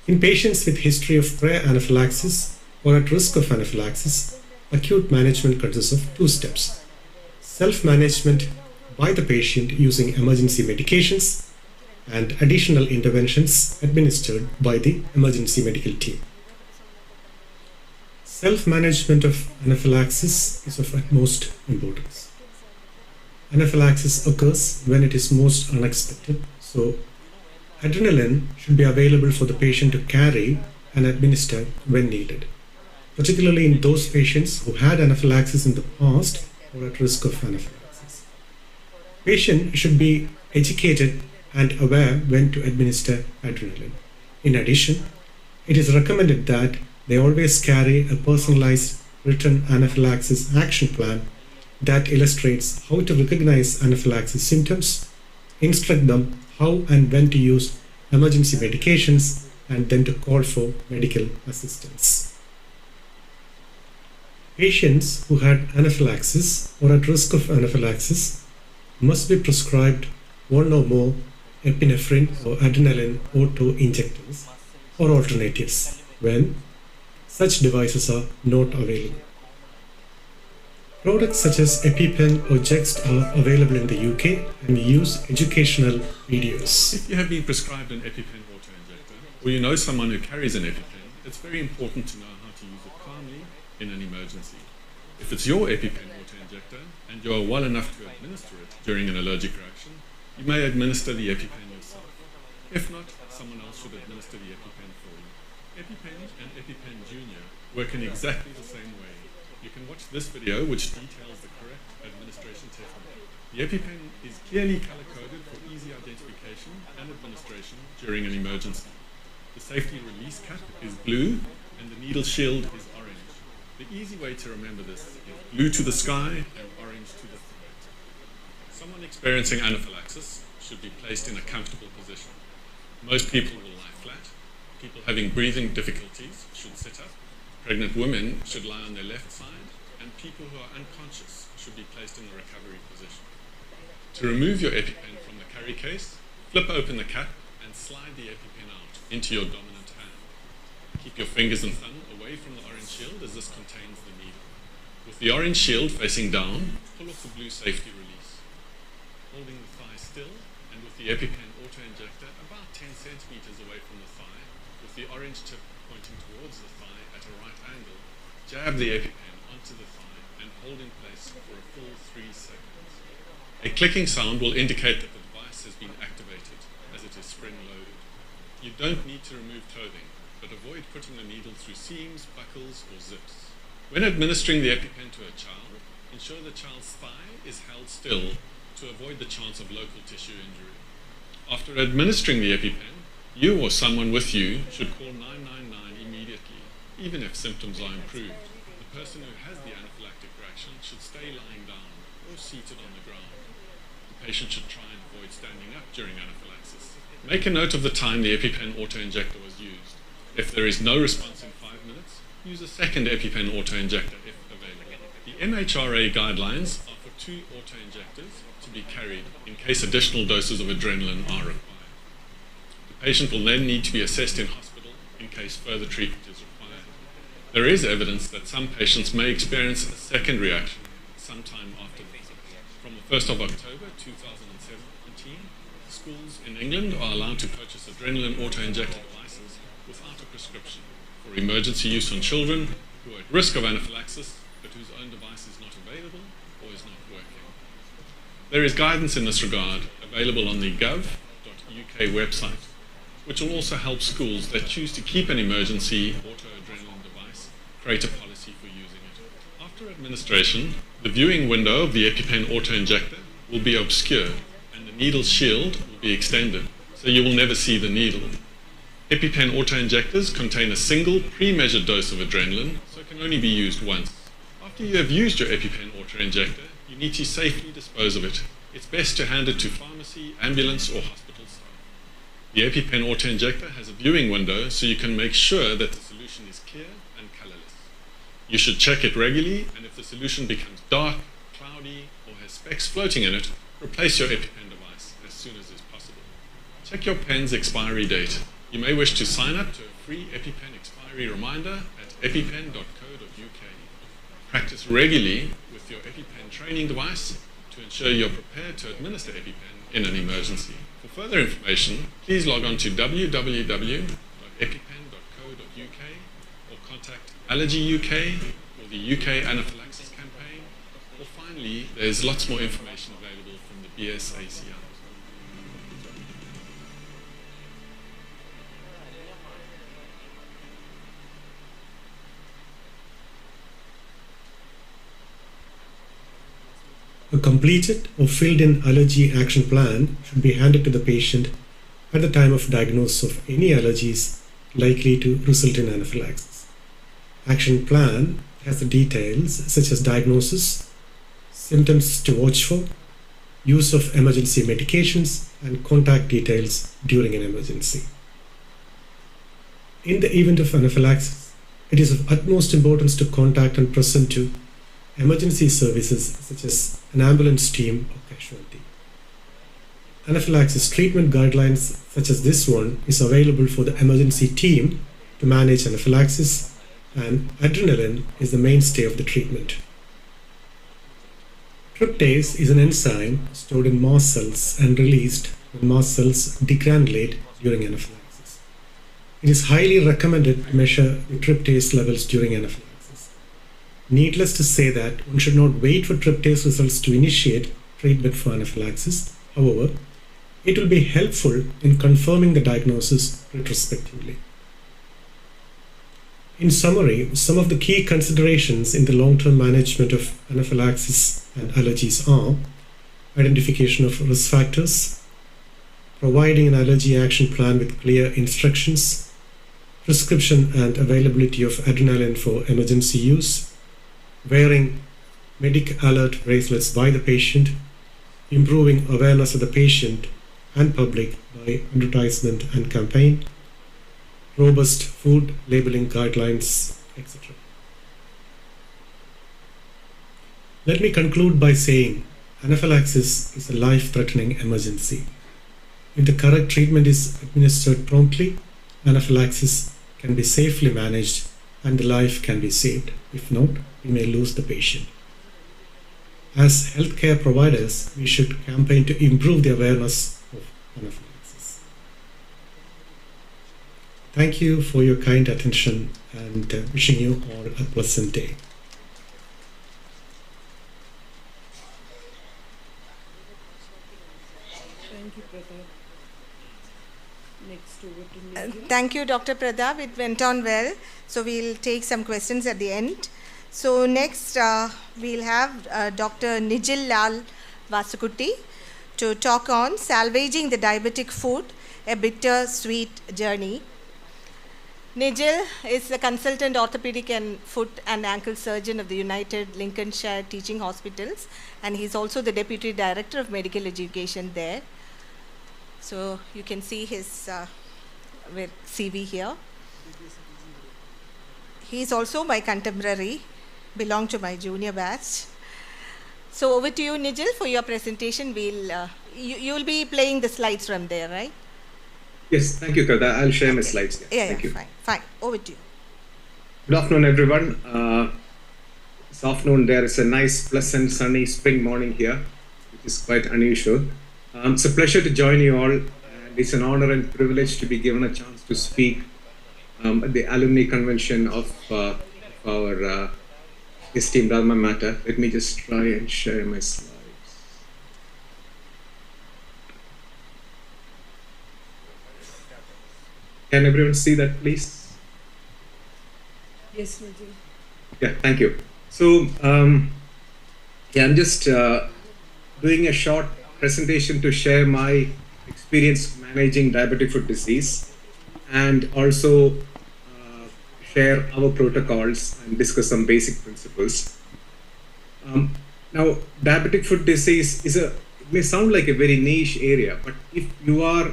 In patients with history of prior anaphylaxis or at risk of anaphylaxis, acute management consists of 2 steps. Self-management by the patient using emergency medications and additional interventions administered by the emergency medical team. Self-management of anaphylaxis is of utmost importance. Anaphylaxis occurs when it is most unexpected, so adrenaline should be available for the patient to carry and administer when needed, particularly in those patients who had anaphylaxis in the past or at risk of anaphylaxis. Patient should be educated and aware when to administer adrenaline. In addition, it is recommended that they always carry a personalized written anaphylaxis action plan that illustrates how to recognize anaphylaxis symptoms, instruct them how and when to use emergency medications, and then to call for medical assistance. Patients who had anaphylaxis or at risk of anaphylaxis must be prescribed 1 or more epinephrine or adrenaline auto-injectors or alternatives when such devices are not available. Products such as EpiPen or Jext are available in the UK and use educational videos. If you have been prescribed an EpiPen auto-injector, or you know someone who carries an EpiPen, it's very important to know how to use it calmly in an emergency. If it's your EpiPen auto-injector and you are well enough to administer it during an allergic reaction, you may administer the EpiPen yourself. If not, someone else should administer the EpiPen for you. EpiPen and EpiPen Junior work in exactly the same way. You can watch this video which details the correct administration technique. The EpiPen is clearly color-coded for easy identification and administration during an emergency. The safety release cap is blue and the needle shield is orange. The easy way to remember this is blue to the sky and orange to the throat. Someone experiencing anaphylaxis should be placed in a comfortable position. Most people will lie flat. People having breathing difficulties should sit up. Pregnant women should lie on their left side, and people who are unconscious should be placed in the recovery position. To remove your EpiPen from the carry case, flip open the cap and slide the EpiPen out into your dominant hand. Keep your fingers and thumb away from the orange shield as this contains the needle. With the orange shield facing down, pull off the blue safety release. Holding the thigh still, and with the EpiPen auto-injector about 10 centimeters away from the thigh, with the orange tip pointing towards the thigh at at a right angle, jab the EpiPen onto the thigh and hold in place for a full 3 seconds. A clicking sound will indicate that the device has been activated, as it is spring-loaded. You don't need to remove clothing, but avoid putting the needle through seams, buckles, or zips. When administering the EpiPen to a child, ensure the child's thigh is held still to avoid the chance of local tissue injury. After administering the EpiPen, you or someone with you should call 999 immediately, even if symptoms are improved. The person who has the anaphylactic reaction should stay lying down or seated on the ground. The patient should try and avoid standing up during anaphylaxis. Make a note of the time the EpiPen autoinjector was used. If there is no response in 5 minutes, use a second EpiPen autoinjector if available. The MHRA guidelines are for 2 autoinjectors to be carried in case additional doses of adrenaline are required. The patient will then need to be assessed in hospital in case further treatment is required. There is evidence that some patients may experience a second reaction sometime after the visit. From the 1st of October 2017, schools in England are allowed to purchase adrenaline autoinjector devices without a prescription for emergency use on children who are at risk of anaphylaxis but whose own device is not available or is not working. There is guidance in this regard available on the gov.uk website, which will also help schools that choose to keep an emergency auto-adrenaline device create a policy for using it. After administration, the viewing window of the EpiPen autoinjector will be obscured and the needle shield will be extended, so you will never see the needle. EpiPen autoinjectors contain a single pre-measured dose of adrenaline, so it can only be used once. After you have used your EpiPen autoinjector, you need to safely dispose of it. It's best to hand it to pharmacy, ambulance or hospital staff. The EpiPen autoinjector has a viewing window so you can make sure that the solution is clear and colorless. You should check it regularly, and if the solution becomes dark, cloudy or has specks floating in it, replace your EpiPen device as soon as is possible. Check your pen's expiry date. You may wish to sign up to a free EpiPen expiry reminder at epipen.co.uk. Practice regularly with your EpiPen training device to ensure you're prepared to administer EpiPen in an emergency. For further information, please log on to www.epipen.co.uk or contact Allergy UK or the UK Anaphylaxis Campaign, or finally, there's lots more information available from the BSACR. A completed or filled-in allergy action plan should be handed to the patient at the time of diagnosis of any allergies likely to result in anaphylaxis. Action plan has the details such as diagnosis, symptoms to watch for, use of emergency medications, and contact details during an emergency. In the event of anaphylaxis, it is of utmost importance to contact and present to emergency services such as an ambulance team or casualty. Anaphylaxis treatment guidelines such as this one is available for the emergency team to manage anaphylaxis, and adrenaline is the mainstay of the treatment. Tryptase is an enzyme stored in mast cells and released when mast cells degranulate during anaphylaxis. It is highly recommended to measure the tryptase levels during anaphylaxis. Needless to say that one should not wait for tryptase results to initiate treatment for anaphylaxis. However, it will be helpful in confirming the diagnosis retrospectively. In summary, some of the key considerations in the long-term management of anaphylaxis and allergies are identification of risk factors, providing an allergy action plan with clear instructions, prescription and availability of adrenaline for emergency use, wearing medic alert bracelets by the patient, improving awareness of the patient and public by advertisement and campaign, robust food labeling guidelines, etc. Let me conclude by saying anaphylaxis is a life-threatening emergency. If the correct treatment is administered promptly, anaphylaxis can be safely managed and the life can be saved. If not, we may lose the patient. As healthcare providers, we should campaign to improve the awareness of anaphylaxis. Thank you for your kind attention and wishing you all a pleasant day. Thank you, Pratap. Next over to Nigel. Thank you, Dr. Pratap. It went on well. So we'll take some questions at the end. So next, we'll have Dr. Nijil Lal Vasukutti to talk on salvaging the diabetic food, a bitter-sweet journey. Nigel is the consultant orthopedic and foot and ankle surgeon of the United Lincolnshire Teaching Hospitals, and he's also the deputy director of medical education there. So you can see his CV here. He's also my contemporary, belonged to my junior batch. So over to you, Nigel, for your presentation. You'll be playing the slides from there, right? Yes, thank you, Kada. I'll share my slides. Yeah, Thank you. Fine. Over to you. Good afternoon, everyone. This afternoon there is a nice, pleasant, sunny spring morning here, which is quite unusual. It's a pleasure to join you all, and it's an honor and privilege to be given a chance to speak at the alumni convention of our esteemed alma mater. Let me just try and share my slides. Can everyone see that, please? Yes, Nigel. Yeah, thank you. So, I'm just doing a short presentation to share my experience managing diabetic foot disease, and also share our protocols and discuss some basic principles. Now, diabetic foot disease it may sound like a very niche area, but if you are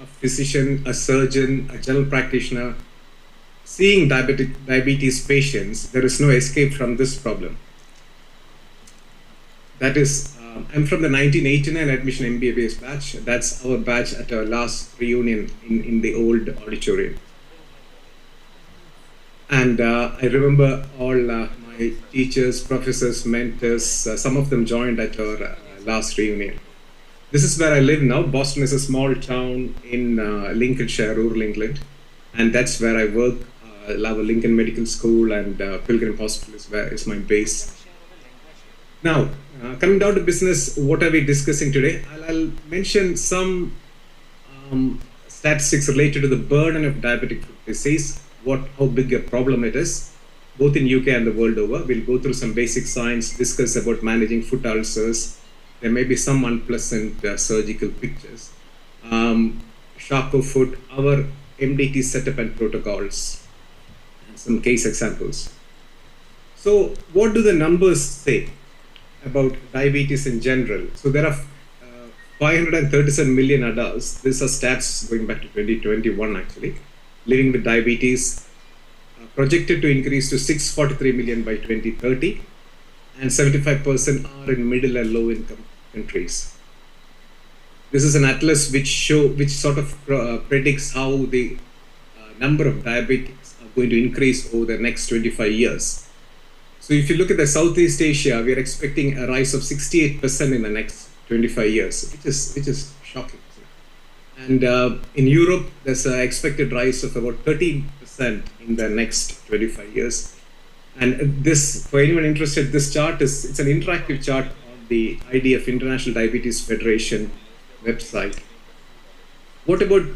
a physician, a surgeon, a general practitioner, seeing diabetes patients, there is no escape from this problem. That is, I'm from the 1989 admission MBBS batch. That's our batch at our last reunion in the old auditorium. And I remember all my teachers, professors, mentors, some of them joined at our last reunion. This is where I live now. Boston is a small town in Lincolnshire, rural England. And that's where I work. Our Lincoln Medical School and Pilgrim Hospital is my base. Now, coming down to business, what are we discussing today? I'll mention some statistics related to the burden of diabetic foot disease, how big a problem it is, both in UK and the world over. We'll go through some basic science, discuss about managing foot ulcers. There may be some unpleasant surgical pictures. Charcot foot, our MDT setup and protocols, and some case examples. So what do the numbers say about diabetes in general? So there are 537 million adults. These are stats going back to 2021 actually, living with diabetes, projected to increase to 643 million by 2030, and 75% are in middle and low income countries. This is an atlas which sort of predicts how the number of diabetics are going to increase over the next 25 years. So if you look at the Southeast Asia, we are expecting a rise of 68% in the next 25 years, which is shocking. And in Europe, there's an expected rise of about 13% in the next 25 years. And this, for anyone interested, this chart it's an interactive chart on the IDF, International Diabetes Federation website. What about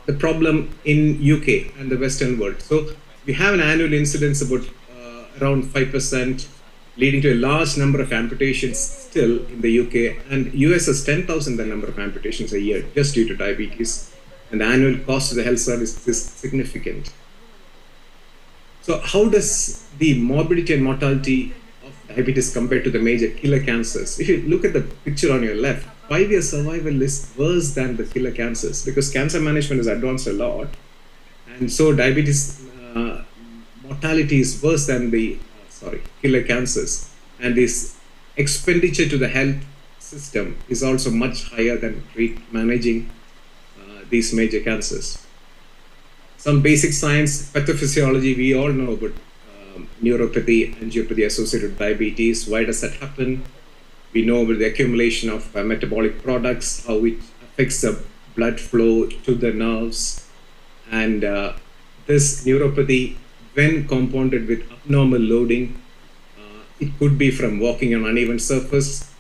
the problem in UK and the Western world? So we have an annual incidence about around 5%, leading to a large number of amputations still in the UK, and US has 10,000 the number of amputations a year just due to diabetes, and the annual cost to the health service is significant. So how does the morbidity and mortality of diabetes compare to the major killer cancers? If you look at the picture on your left, 5-year survival is worse than the killer cancers because cancer management has advanced a lot, and so diabetes mortality is worse than the killer cancers, and this expenditure to the health system is also much higher than managing these major cancers. Some basic science, pathophysiology, we all know about neuropathy, angiopathy associated with diabetes. Why does that happen? We know about the accumulation of metabolic products, how it affects the blood flow to the nerves, And this neuropathy, when compounded with abnormal loading, it could be from walking on uneven surface,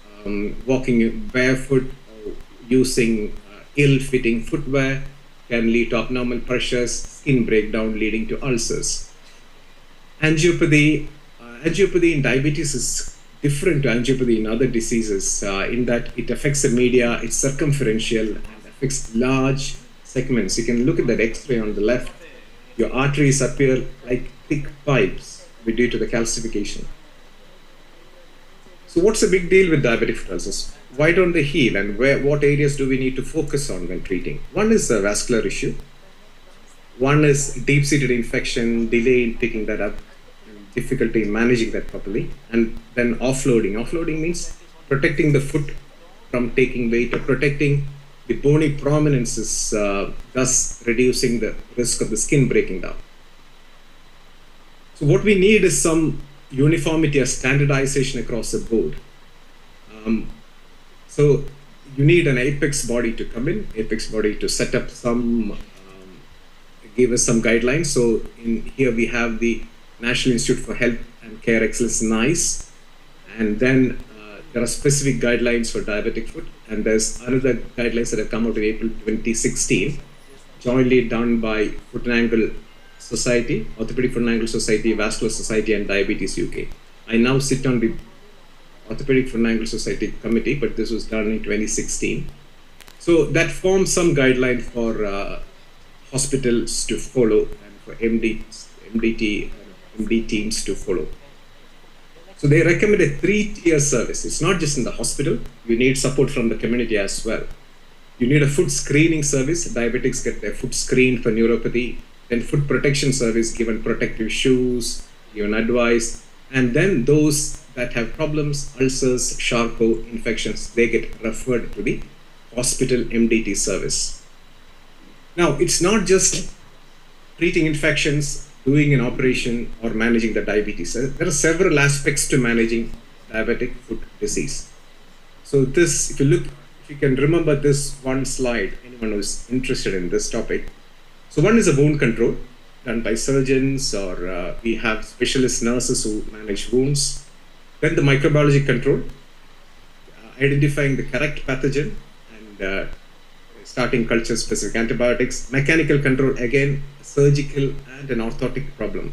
walking barefoot, or using ill-fitting footwear can lead to abnormal pressures, skin breakdown leading to ulcers. Angiopathy in diabetes is different to angiopathy in other diseases in that it affects the media, it's circumferential and affects large segments. You can look at that X-ray on the left. Your arteries appear like thick pipes due to the calcification. So what's the big deal with diabetic foot ulcers? Why don't they heal, and what areas do we need to focus on when treating? One is a vascular issue. One is deep-seated infection, delay in picking that up, and difficulty in managing that properly. And then offloading. Offloading means protecting the foot from taking weight or protecting the bony prominences, thus reducing the risk of the skin breaking down. So what we need is some uniformity or standardization across the board. So you need an apex body to come in, apex body to set up some, give us some guidelines. So in here we have the National Institute for Health and Care Excellence, NICE, and then there are specific guidelines for diabetic foot, and there's another guidelines that have come out in April 2016, jointly done by Foot and Ankle Society, Orthopedic Foot and Ankle Society, Vascular Society, and Diabetes UK. I now sit on the Orthopedic Foot and Ankle Society committee, but this was done in 2016. So that forms some guideline for hospitals to follow and for MD teams to follow. So they recommend a 3-tier service. It's not just in the hospital. You need support from the community as well. You need a foot screening service. Diabetics get their foot screened for neuropathy. Then foot protection service, given protective shoes, given advice. And then those that have problems, ulcers, Charcot infections, they get referred to the hospital MDT service. Now, it's not just treating infections, doing an operation, or managing the diabetes. There are several aspects to managing diabetic foot disease. So this, if you can remember this one slide, anyone who's interested in this topic. So one is a wound control done by surgeons, or we have specialist nurses who manage wounds. Then the microbiology control, identifying the correct pathogen and starting culture-specific antibiotics. Mechanical control, again, surgical and an orthotic problem.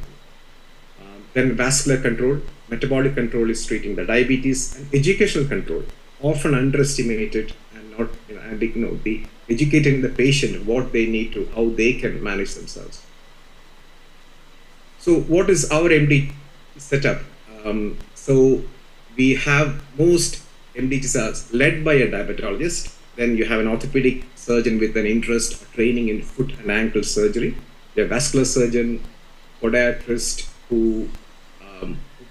Then vascular control, metabolic control is treating the diabetes, and educational control, often underestimated and not, the educating the patient what they need to, how they can manage themselves. So what is our MD setup? So we have most MDTs are led by a diabetologist. Then you have an orthopedic surgeon with an interest or training in foot and ankle surgery. You have a vascular surgeon, podiatrist who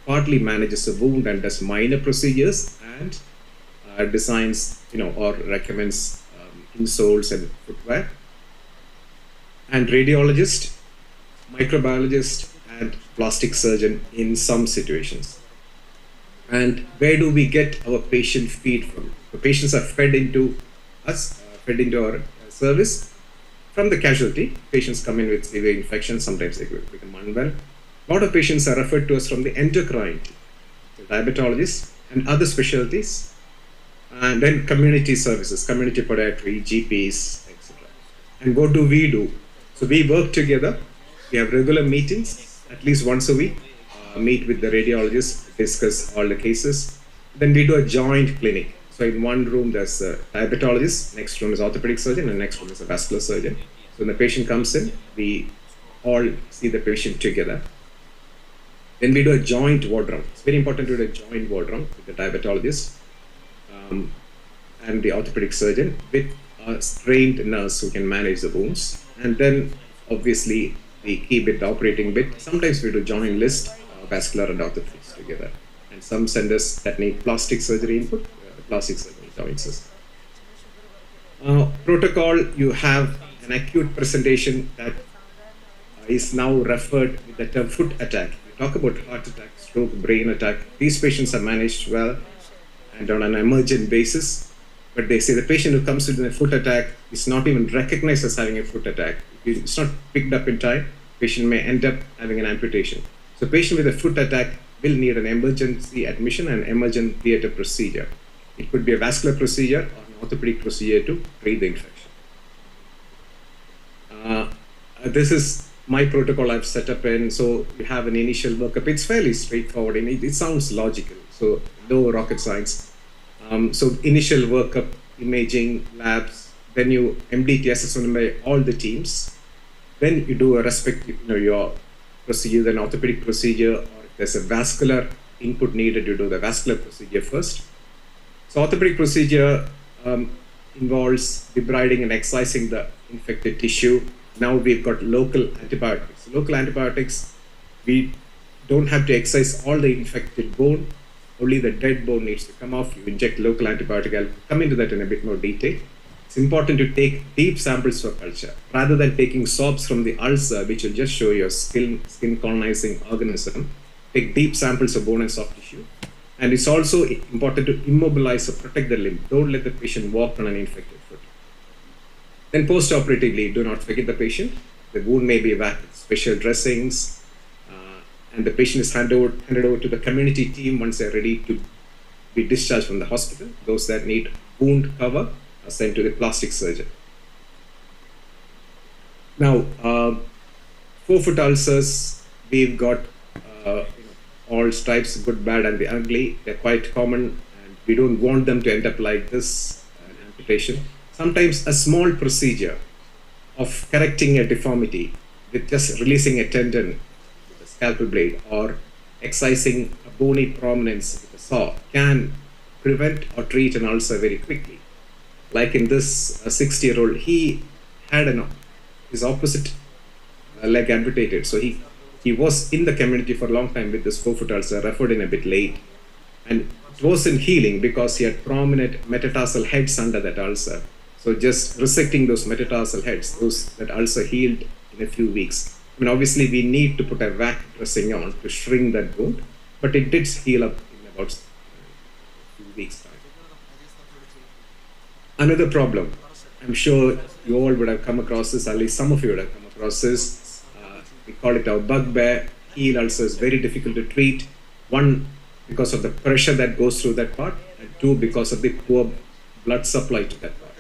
partly manages a wound and does minor procedures and designs, or recommends insoles and footwear. And radiologist, microbiologist, and plastic surgeon in some situations. And where do we get our patient feed from? The patients are fed into us, fed into our service from the casualty. Patients come in with severe infections, sometimes they become unwell. A lot of patients are referred to us from the endocrine team, the diabetologists and other specialties. And then community services, community podiatry, GPs, etc. And what do we do? So we work together. We have regular meetings, at least once a week, meet with the radiologist, discuss all the cases. Then we do a joint clinic. So in one room there's a diabetologist, next room is orthopedic surgeon, and next room is a vascular surgeon. So when the patient comes in, we all see the patient together. Then we do a joint ward round. It's very important to do a joint ward round with the diabetologist and the orthopedic surgeon with a trained nurse who can manage the wounds. And then obviously the key bit, the operating bit, sometimes we do joint list, vascular and orthopedics together. And some centers that need plastic surgery input, plastic surgery joints. Protocol, you have an acute presentation that is now referred with the term foot attack. We talk about heart attack, stroke, brain attack. These patients are managed well and on an emergent basis. But they say the patient who comes with a foot attack is not even recognized as having a foot attack. If it's not picked up in time, patient may end up having an amputation. So patient with a foot attack will need an emergency admission and emergent theatre procedure. It could be a vascular procedure or an orthopedic procedure to treat the infection. This is my protocol I've set up in. So you have an initial workup. It's fairly straightforward and it sounds logical. So no rocket science. So initial workup, imaging, labs, then you MDT assessment by all the teams. Then you do a respective, your procedure, then orthopedic procedure, or if there's a vascular input needed, you do the vascular procedure first. So orthopedic procedure involves debriding and excising the infected tissue. Now we've got local antibiotics. Local antibiotics, we don't have to excise all the infected bone, only the dead bone needs to come off. You inject local antibiotic. I'll come into that in a bit more detail. It's important to take deep samples for culture rather than taking swabs from the ulcer, which will just show your skin colonizing organism. Take deep samples of bone and soft tissue. And it's also important to immobilize or protect the limb. Don't let the patient walk on an infected foot. Then post-operatively, do not forget the patient. The wound may be wrapped with special dressings, and the patient is handed over to the community team once they're ready to be discharged from the hospital. Those that need wound cover are sent to the plastic surgeon. Now, 4-foot ulcers, we've got all stripes, good, bad, and the ugly. They're quite common, and we don't want them to end up like this, an amputation. Sometimes a small procedure of correcting a deformity with just releasing a tendon with a scalpel blade or excising a bony prominence with a saw can prevent or treat an ulcer very quickly. Like in this 60-year-old, he had his opposite leg amputated. So he was in the community for a long time with this 4-foot ulcer, referred in a bit late. And it wasn't healing because he had prominent metatarsal heads under that ulcer. So just resecting those metatarsal heads, that ulcer healed in a few weeks. I mean, obviously we need to put a vac dressing on to shrink that wound, but it did heal up in about a few weeks' time. Another problem, I'm sure you all would have come across this, at least some of you would have come across this. We call it our bugbear. Heel ulcers, very difficult to treat. One, because of the pressure that goes through that part, and two, because of the poor blood supply to that part.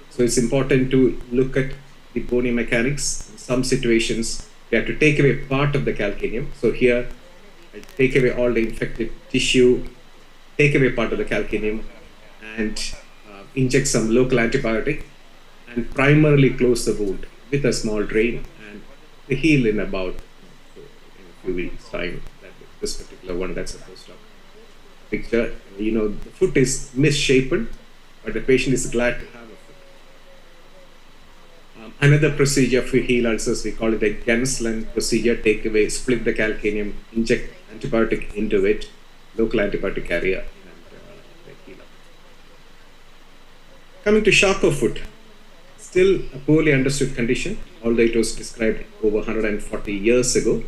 So it's important to look at the bony mechanics. In some situations, we have to take away part of the calcaneum. So here, I take away all the infected tissue, take away part of the calcaneum, and inject some local antibiotic, and primarily close the wound with a small drain, and they heal in about a few weeks' time. This particular one, that's a post-op picture. The foot is misshapen, but the patient is glad to have a foot. Another procedure for heel ulcers, we call it a Genslen procedure. Take away, split the calcaneum, inject antibiotic into it, local antibiotic carrier, and heal up. Coming to Charcot foot, still a poorly understood condition, although it was described over 140 years ago.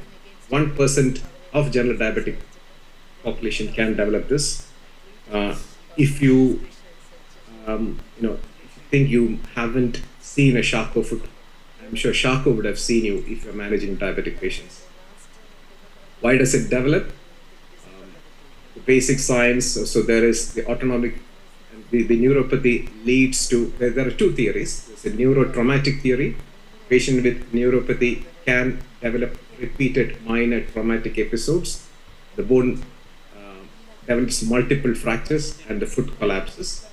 1% of general diabetic population can develop this. If you think you haven't seen a Charcot foot, I'm sure Charcot would have seen you if you're managing diabetic patients. Why does it develop? The basic science, so there is the autonomic, the neuropathy leads to, there are two theories. There's a neurotraumatic theory. Patient with neuropathy can develop repeated minor traumatic episodes. The bone develops multiple fractures and the foot collapses.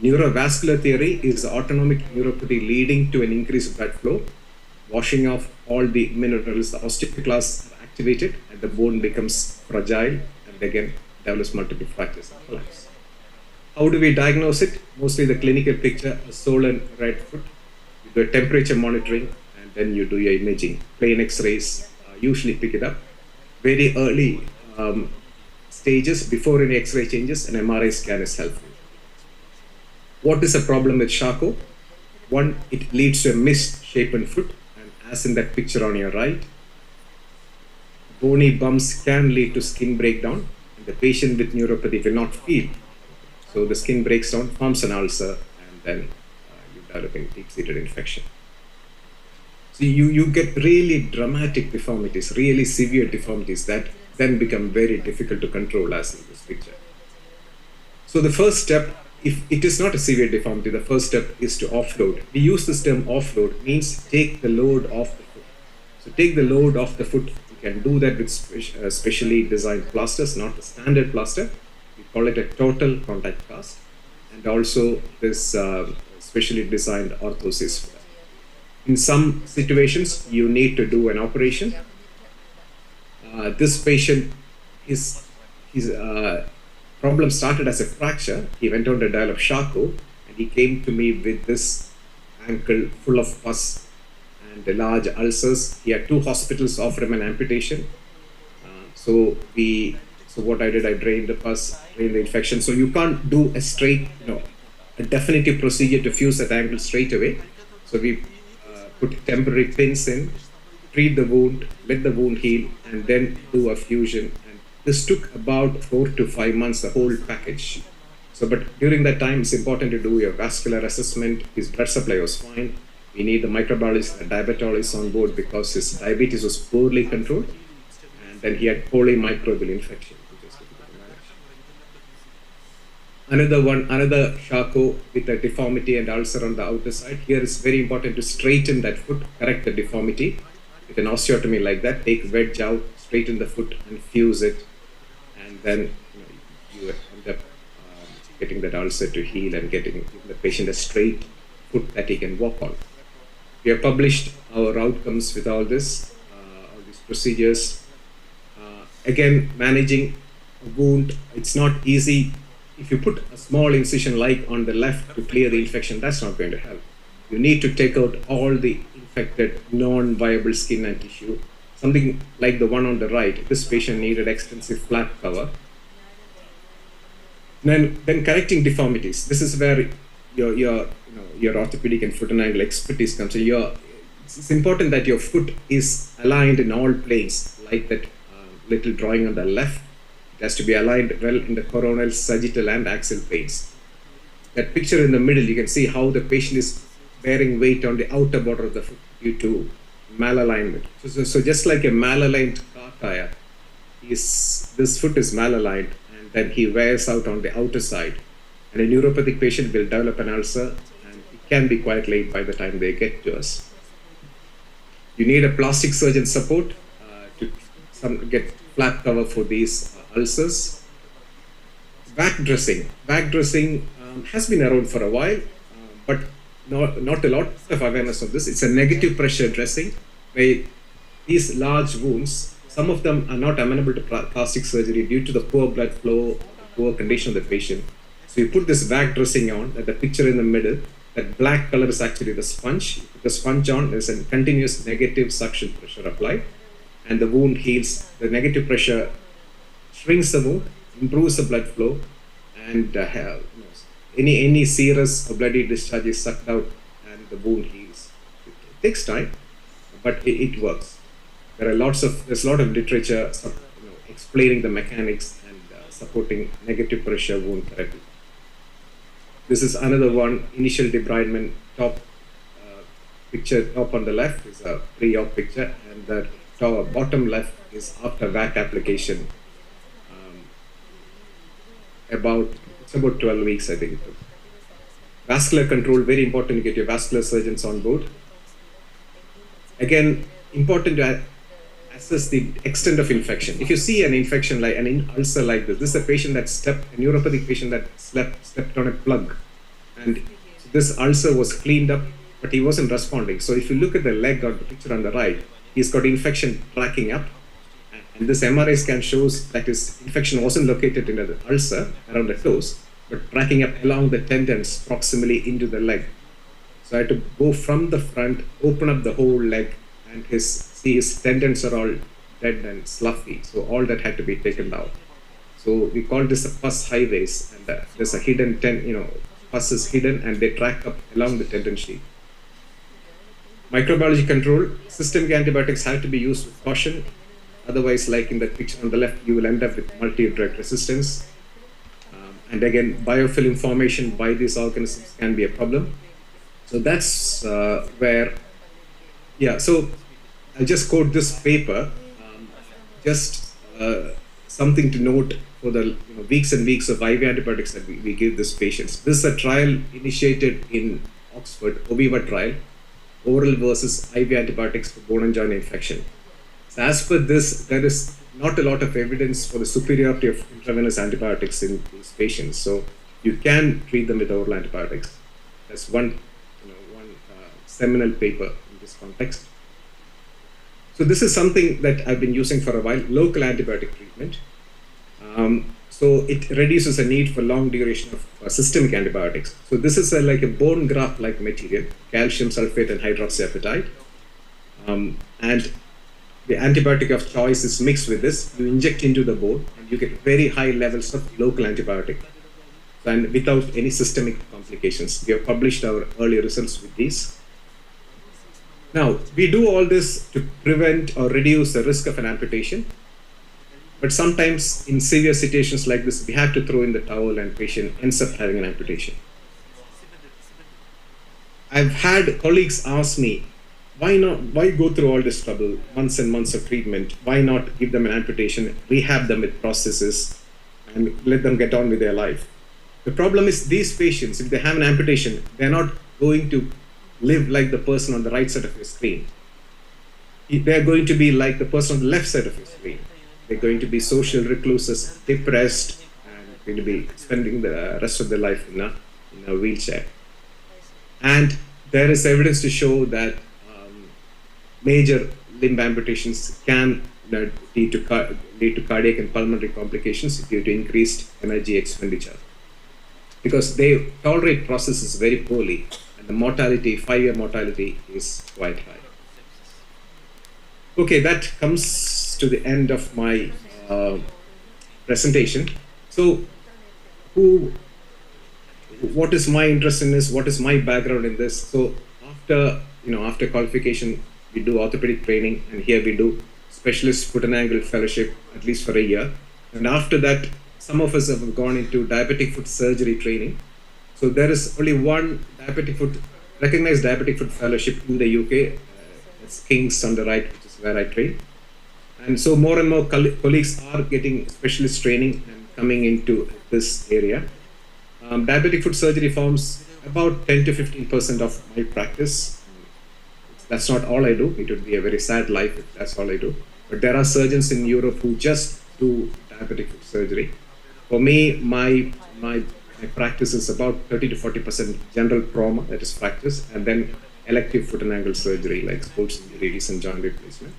Neurovascular theory is the autonomic neuropathy leading to an increased blood flow, washing off all the minerals, the osteoclasts are activated, and the bone becomes fragile and again develops multiple fractures and collapse. How do we diagnose it? Mostly the clinical picture, a swollen right foot. You do a temperature monitoring, and then you do your imaging. Plain X-rays usually pick it up. Very early stages, before any X-ray changes, an MRI scan is helpful. What is the problem with Charcot? One, it leads to a misshapen foot, and as in that picture on your right, bony bumps can lead to skin breakdown, and the patient with neuropathy will not feel. So the skin breaks down, forms an ulcer, and then you develop a deep-seated infection. So you get really dramatic deformities, really severe deformities that then become very difficult to control, as in this picture. So the first step, if it is not a severe deformity, the first step is to offload. We use this term offload, means take the load off the foot. So take the load off the foot. You can do that with specially designed plasters, not the standard plaster. We call it a total contact cast, and also this specially designed orthosis. In some situations, you need to do an operation. This patient, his problem started as a fracture. He went on to develop Charcot, and he came to me with this ankle full of pus and large ulcers. He had 2 hospitals offer him an amputation. So what I did, I drained the pus, drained the infection. So you can't do a straight, a definitive procedure to fuse that ankle straight away. So we put temporary pins in, treat the wound, let the wound heal, and then do a fusion. And this took about 4 to 5 months, the whole package. So, but during that time, it's important to do your vascular assessment. His blood supply was fine. We need the microbiologist and the diabetologist on board because his diabetes was poorly controlled. And then he had polymicrobial infection, which is difficult to manage. Another Charcot with a deformity and ulcer on the outer side. Here it's very important to straighten that foot, correct the deformity. With an osteotomy like that, take wedge out, straighten the foot and fuse it. And then you end up getting that ulcer to heal and giving the patient a straight foot that he can walk on. We have published our outcomes with all these procedures. Again, managing a wound, it's not easy. If you put a small incision like on the left to clear the infection, that's not going to help. You need to take out all the infected, non-viable skin and tissue. Something like the one on the right, this patient needed extensive flap cover. Then correcting deformities. This is where your orthopedic and foot and ankle expertise comes in. It's important that your foot is aligned in all planes, like that little drawing on the left. It has to be aligned well in the coronal, sagittal and axial planes. That picture in the middle, you can see how the patient is bearing weight on the outer border of the foot due to malalignment. So just like a malaligned car tire, this foot is malaligned, and then he wears out on the outer side. And a neuropathic patient will develop an ulcer, and it can be quite late by the time they get to us. You need a plastic surgeon support to get flap cover for these ulcers. Back dressing. Back dressing has been around for a while, but not a lot of awareness of this. It's a negative pressure dressing, where these large wounds, some of them are not amenable to plastic surgery due to the poor blood flow, poor condition of the patient. So you put this back dressing on, the picture in the middle, that black color is actually the sponge. You put the sponge on, there's a continuous negative suction pressure applied, and the wound heals. The negative pressure shrinks the wound, improves the blood flow, and any serous or bloody discharge is sucked out and the wound heals. It takes time, but it works. There's a lot of literature explaining the mechanics and supporting negative pressure wound therapy. This is another one, initial debridement. Picture top on the left is a pre-op picture, and the bottom left is after VAC application. It's about 12 weeks, I think. Vascular control, very important to get your vascular surgeons on board. Again, important to assess the extent of infection. If you see an infection like an ulcer like this is a patient that a neuropathic patient that stepped on a plug, and this ulcer was cleaned up, but he wasn't responding. So if you look at the leg or the picture on the right, he's got infection tracking up, and this MRI scan shows that his infection wasn't located in the ulcer around the toes, but tracking up along the tendons proximally into the leg. So I had to go from the front, open up the whole leg, and see his tendons are all dead and sloughy. So all that had to be taken out. So we call this a pus highways, and there's a hidden pus is hidden, and they track up along the tendon sheath. Microbiology control, systemic antibiotics have to be used with caution. Otherwise, like in that picture on the left, you will end up with multi-drug resistance. And again, biofilm formation by these organisms can be a problem. So that's where Yeah, so I'll just quote this paper. Just something to note for the weeks and weeks of IV antibiotics that we give these patients. This is a trial initiated in Oxford, OVIVA trial, oral versus IV antibiotics for bone and joint infection. So as per this, there is not a lot of evidence for the superiority of intravenous antibiotics in these patients. So you can treat them with oral antibiotics. That's one seminal paper in this context. So this is something that I've been using for a while, local antibiotic treatment. So it reduces the need for long duration of systemic antibiotics. So this is like a bone graft-like material, calcium sulfate and hydroxyapatite. And the antibiotic of choice is mixed with this. You inject into the bone and you get very high levels of local antibiotic and without any systemic complications. We have published our early results with these. Now, we do all this to prevent or reduce the risk of an amputation. But sometimes in severe situations like this, we have to throw in the towel and patient ends up having an amputation. I've had colleagues ask me, why go through all this trouble, months and months of treatment? Why not give them an amputation, rehab them with prostheses, and let them get on with their life? The problem is these patients, if they have an amputation, they're not going to live like the person on the right side of your screen. They're going to be like the person on the left side of your screen. They're going to be social recluses, depressed, and going to be spending the rest of their life in a wheelchair. And there is evidence to show that major limb amputations can lead to cardiac and pulmonary complications due to increased energy expenditure. Because they tolerate processes very poorly, and the mortality, 5-year mortality, is quite high. Okay, that comes to the end of my presentation. So, what is my interest in this? What is my background in this? So, after qualification, we do orthopedic training, and here we do specialist foot and ankle fellowship at least for a year. And after that, some of us have gone into diabetic foot surgery training. So there is only one recognized diabetic foot fellowship in the UK. It's King's on the right, which is where I train. And so more and more colleagues are getting specialist training and coming into this area. Diabetic foot surgery forms about 10 to 15% of my practice. That's not all I do. It would be a very sad life if that's all I do. But there are surgeons in Europe who just do diabetic foot surgery. For me, my practice is about 30 to 40% general trauma, that is practice, and then elective foot and ankle surgery like sports injuries and joint replacement.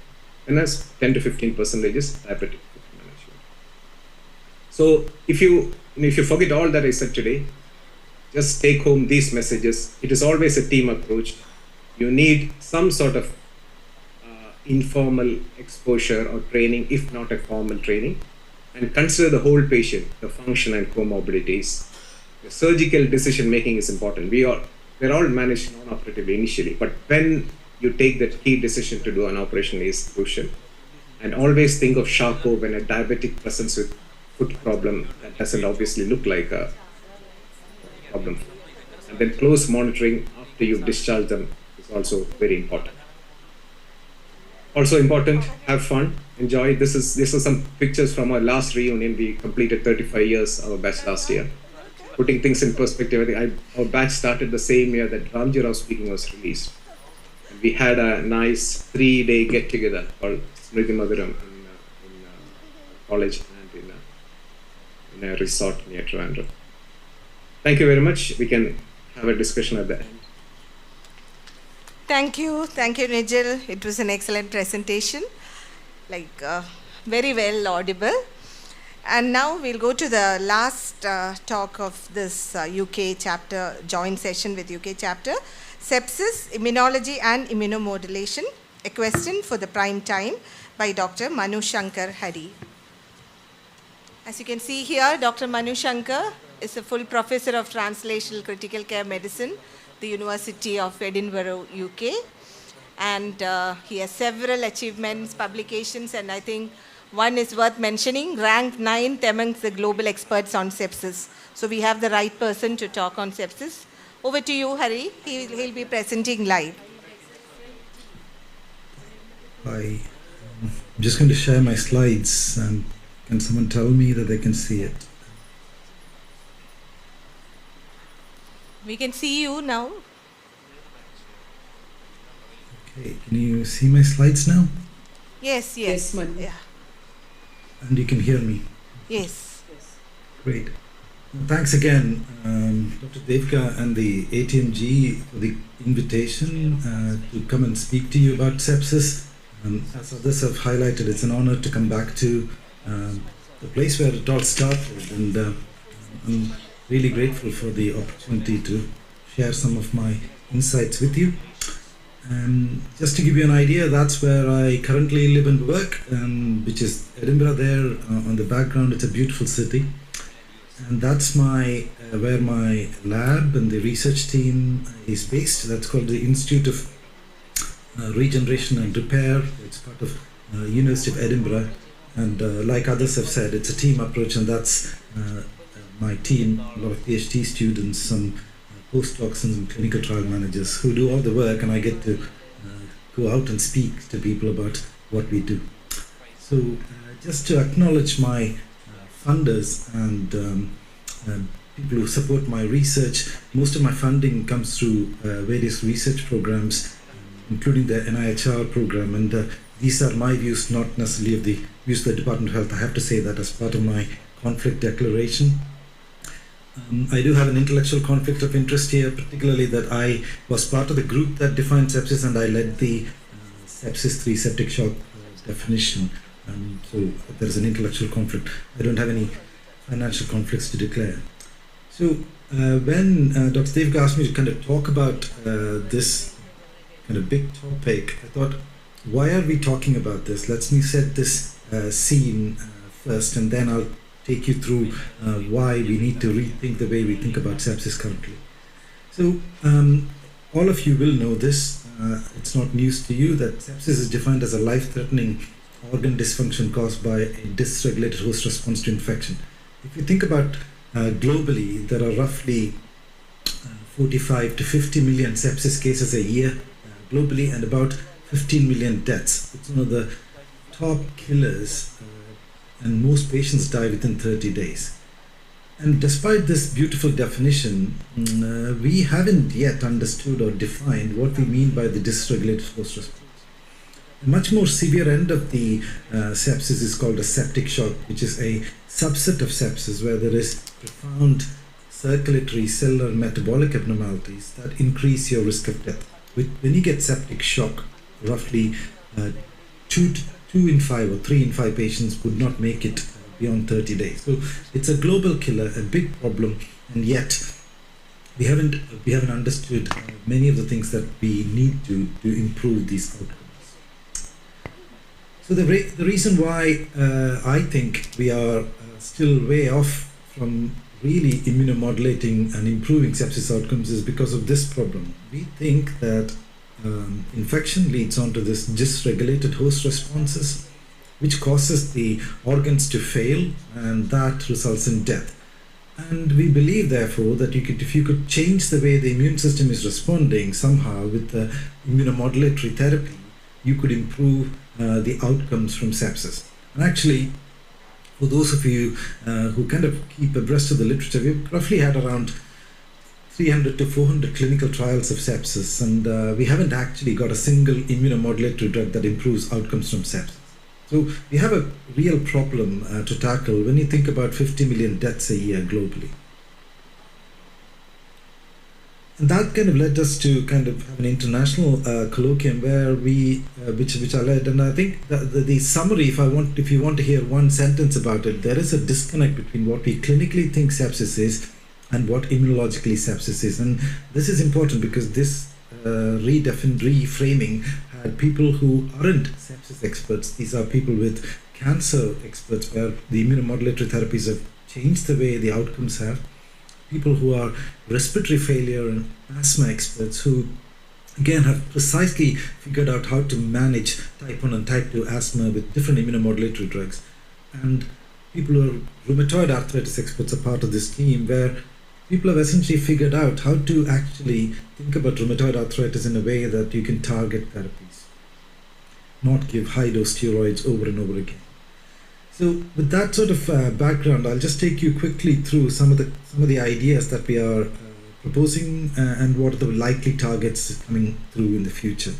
And that's 10 to 15% is diabetic foot management. So if you forget all that I said today, just take home these messages. It is always a team approach. You need some sort of informal exposure or training, if not a formal training, and consider the whole patient, the function and comorbidities. The surgical decision making is important. We're all managed non-operatively initially, but when you take that key decision to do an operation is crucial. And always think of Charcot when a diabetic presents with foot problem that doesn't obviously look like a problem. And then close monitoring after you've discharged them is also very important. Also important, have fun, enjoy. This is some pictures from our last reunion. We completed 35 years, our batch last year. Putting things in perspective, I think our batch started the same year that Ramji Rao Speaking was released. And we had a nice 3-day get-together called Smriti Madhuram in college and in a resort near Trivandrum. Thank you very much. We can have a discussion at the end. Thank you, Nigel. It was an excellent presentation, very well audible. And now we'll go to the last talk of this UK chapter, joint session with UK chapter, Sepsis, Immunology and Immunomodulation, a question for the prime time by Dr. Manu Shankar Hari. As you can see here, Dr. Manu Shankar is a full professor of translational critical care medicine, the University of Edinburgh, UK, and he has several achievements, publications, and I think one is worth mentioning, ranked 9th amongst the global experts on sepsis. So we have the right person to talk on sepsis. Over to you, Hari. He'll be presenting live. I'm just going to share my slides, and can someone tell me that they can see it? We can see you now. Okay, can you see my slides now? Yes, yes. Yes, Manu. Yeah. And you can hear me? Yes. Great. Thanks again, Dr. Devka and the ATMG for the invitation to come and speak to you about sepsis. As others have highlighted, it's an honor to come back to the place where it all started, and I'm really grateful for the opportunity to share some of my insights with you. Just to give you an idea, that's where I currently live and work, which is Edinburgh there on the background. It's a beautiful city. And that's where my lab and the research team is based. That's called the Institute of Regeneration and Repair. It's part of University of Edinburgh. And like others have said, it's a team approach, and that's my team, a lot of PhD students, some postdocs and some clinical trial managers who do all the work, and I get to go out and speak to people about what we do. So just to acknowledge my funders and people who support my research. Most of my funding comes through various research programs, including the NIHR program, and these are my views, not necessarily of the views of the Department of Health. I have to say that as part of my conflict declaration. I do have an intellectual conflict of interest here, particularly that I was part of the group that defined sepsis, and I led the sepsis 3 septic shock definition. So there's an intellectual conflict. I don't have any financial conflicts to declare. So when Dr. Devka asked me to kind of talk about this kind of big topic, I thought, why are we talking about this? Let me set this scene first, and then I'll take you through why we need to rethink the way we think about sepsis currently. So all of you will know this. It's not news to you that sepsis is defined as a life-threatening organ dysfunction caused by a dysregulated host response to infection. If you think about globally, there are roughly 45 to 50 million sepsis cases a year globally, and about 15 million deaths. It's one of the top killers, and most patients die within 30 days. And despite this beautiful definition, we haven't yet understood or defined what we mean by the dysregulated host response. A much more severe end of the sepsis is called a septic shock, which is a subset of sepsis where there is profound circulatory, cellular, metabolic abnormalities that increase your risk of death. When you get septic shock, roughly 2 in 5 or 3 in 5 patients would not make it beyond 30 days. So it's a global killer, a big problem, and yet we haven't understood many of the things that we need to improve these outcomes. So the reason why I think we are still way off from really immunomodulating and improving sepsis outcomes is because of this problem. We think that infection leads on to this dysregulated host responses, which causes the organs to fail, and that results in death. And we believe, therefore, that if you could change the way the immune system is responding somehow with the immunomodulatory therapy, you could improve the outcomes from sepsis. And actually, for those of you who kind of keep abreast of the literature, we've roughly had around 300 to 400 clinical trials of sepsis, and we haven't actually got a single immunomodulatory drug that improves outcomes from sepsis. So we have a real problem to tackle when you think about 50 million deaths a year globally. And that kind of led us to kind of have an international colloquium where which I led, and I think the summary, if you want to hear one sentence about it, there is a disconnect between what we clinically think sepsis is and what immunologically sepsis is. And this is important because this reframing had people who aren't sepsis experts. These are people with cancer experts, where the immunomodulatory therapies have changed the way the outcomes have. People who are respiratory failure and asthma experts who, again, have precisely figured out how to manage type 1 and type 2 asthma with different immunomodulatory drugs. And people who are rheumatoid arthritis experts are part of this team, where people have essentially figured out how to actually think about rheumatoid arthritis in a way that you can target therapies. not give high-dose steroids over and over again. So with that sort of background, I'll just take you quickly through some of the ideas that we are proposing and what are the likely targets coming through in the future.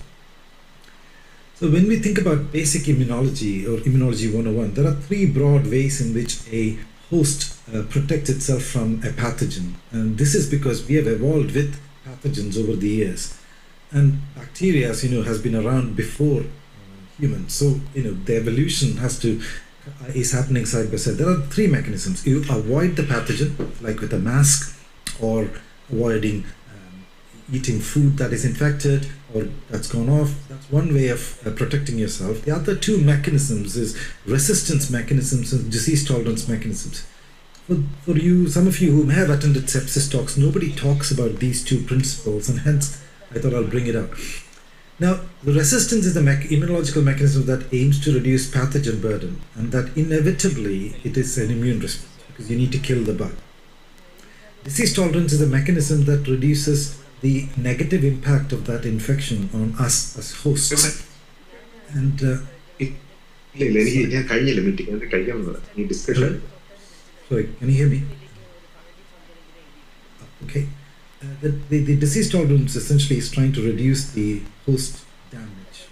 So when we think about basic immunology or immunology 101, there are three broad ways in which a host protects itself from a pathogen. And this is because we have evolved with pathogens over the years. And bacteria, as you know, has been around before humans. So, the evolution is happening side by side. There are three mechanisms. You avoid the pathogen, like with a mask, or avoiding eating food that is infected or that's gone off. That's one way of protecting yourself. The other two mechanisms is resistance mechanisms and disease tolerance mechanisms. For you, some of you who may have attended sepsis talks, nobody talks about these two principles, and hence I thought I'll bring it up. Now, the resistance is the immunological mechanism that aims to reduce pathogen burden, and that inevitably it is an immune response because you need to kill the bug. Disease tolerance is a mechanism that reduces the negative impact of that infection on us as hosts. And sorry, can you hear me? Okay. The disease tolerance essentially is trying to reduce the host damage,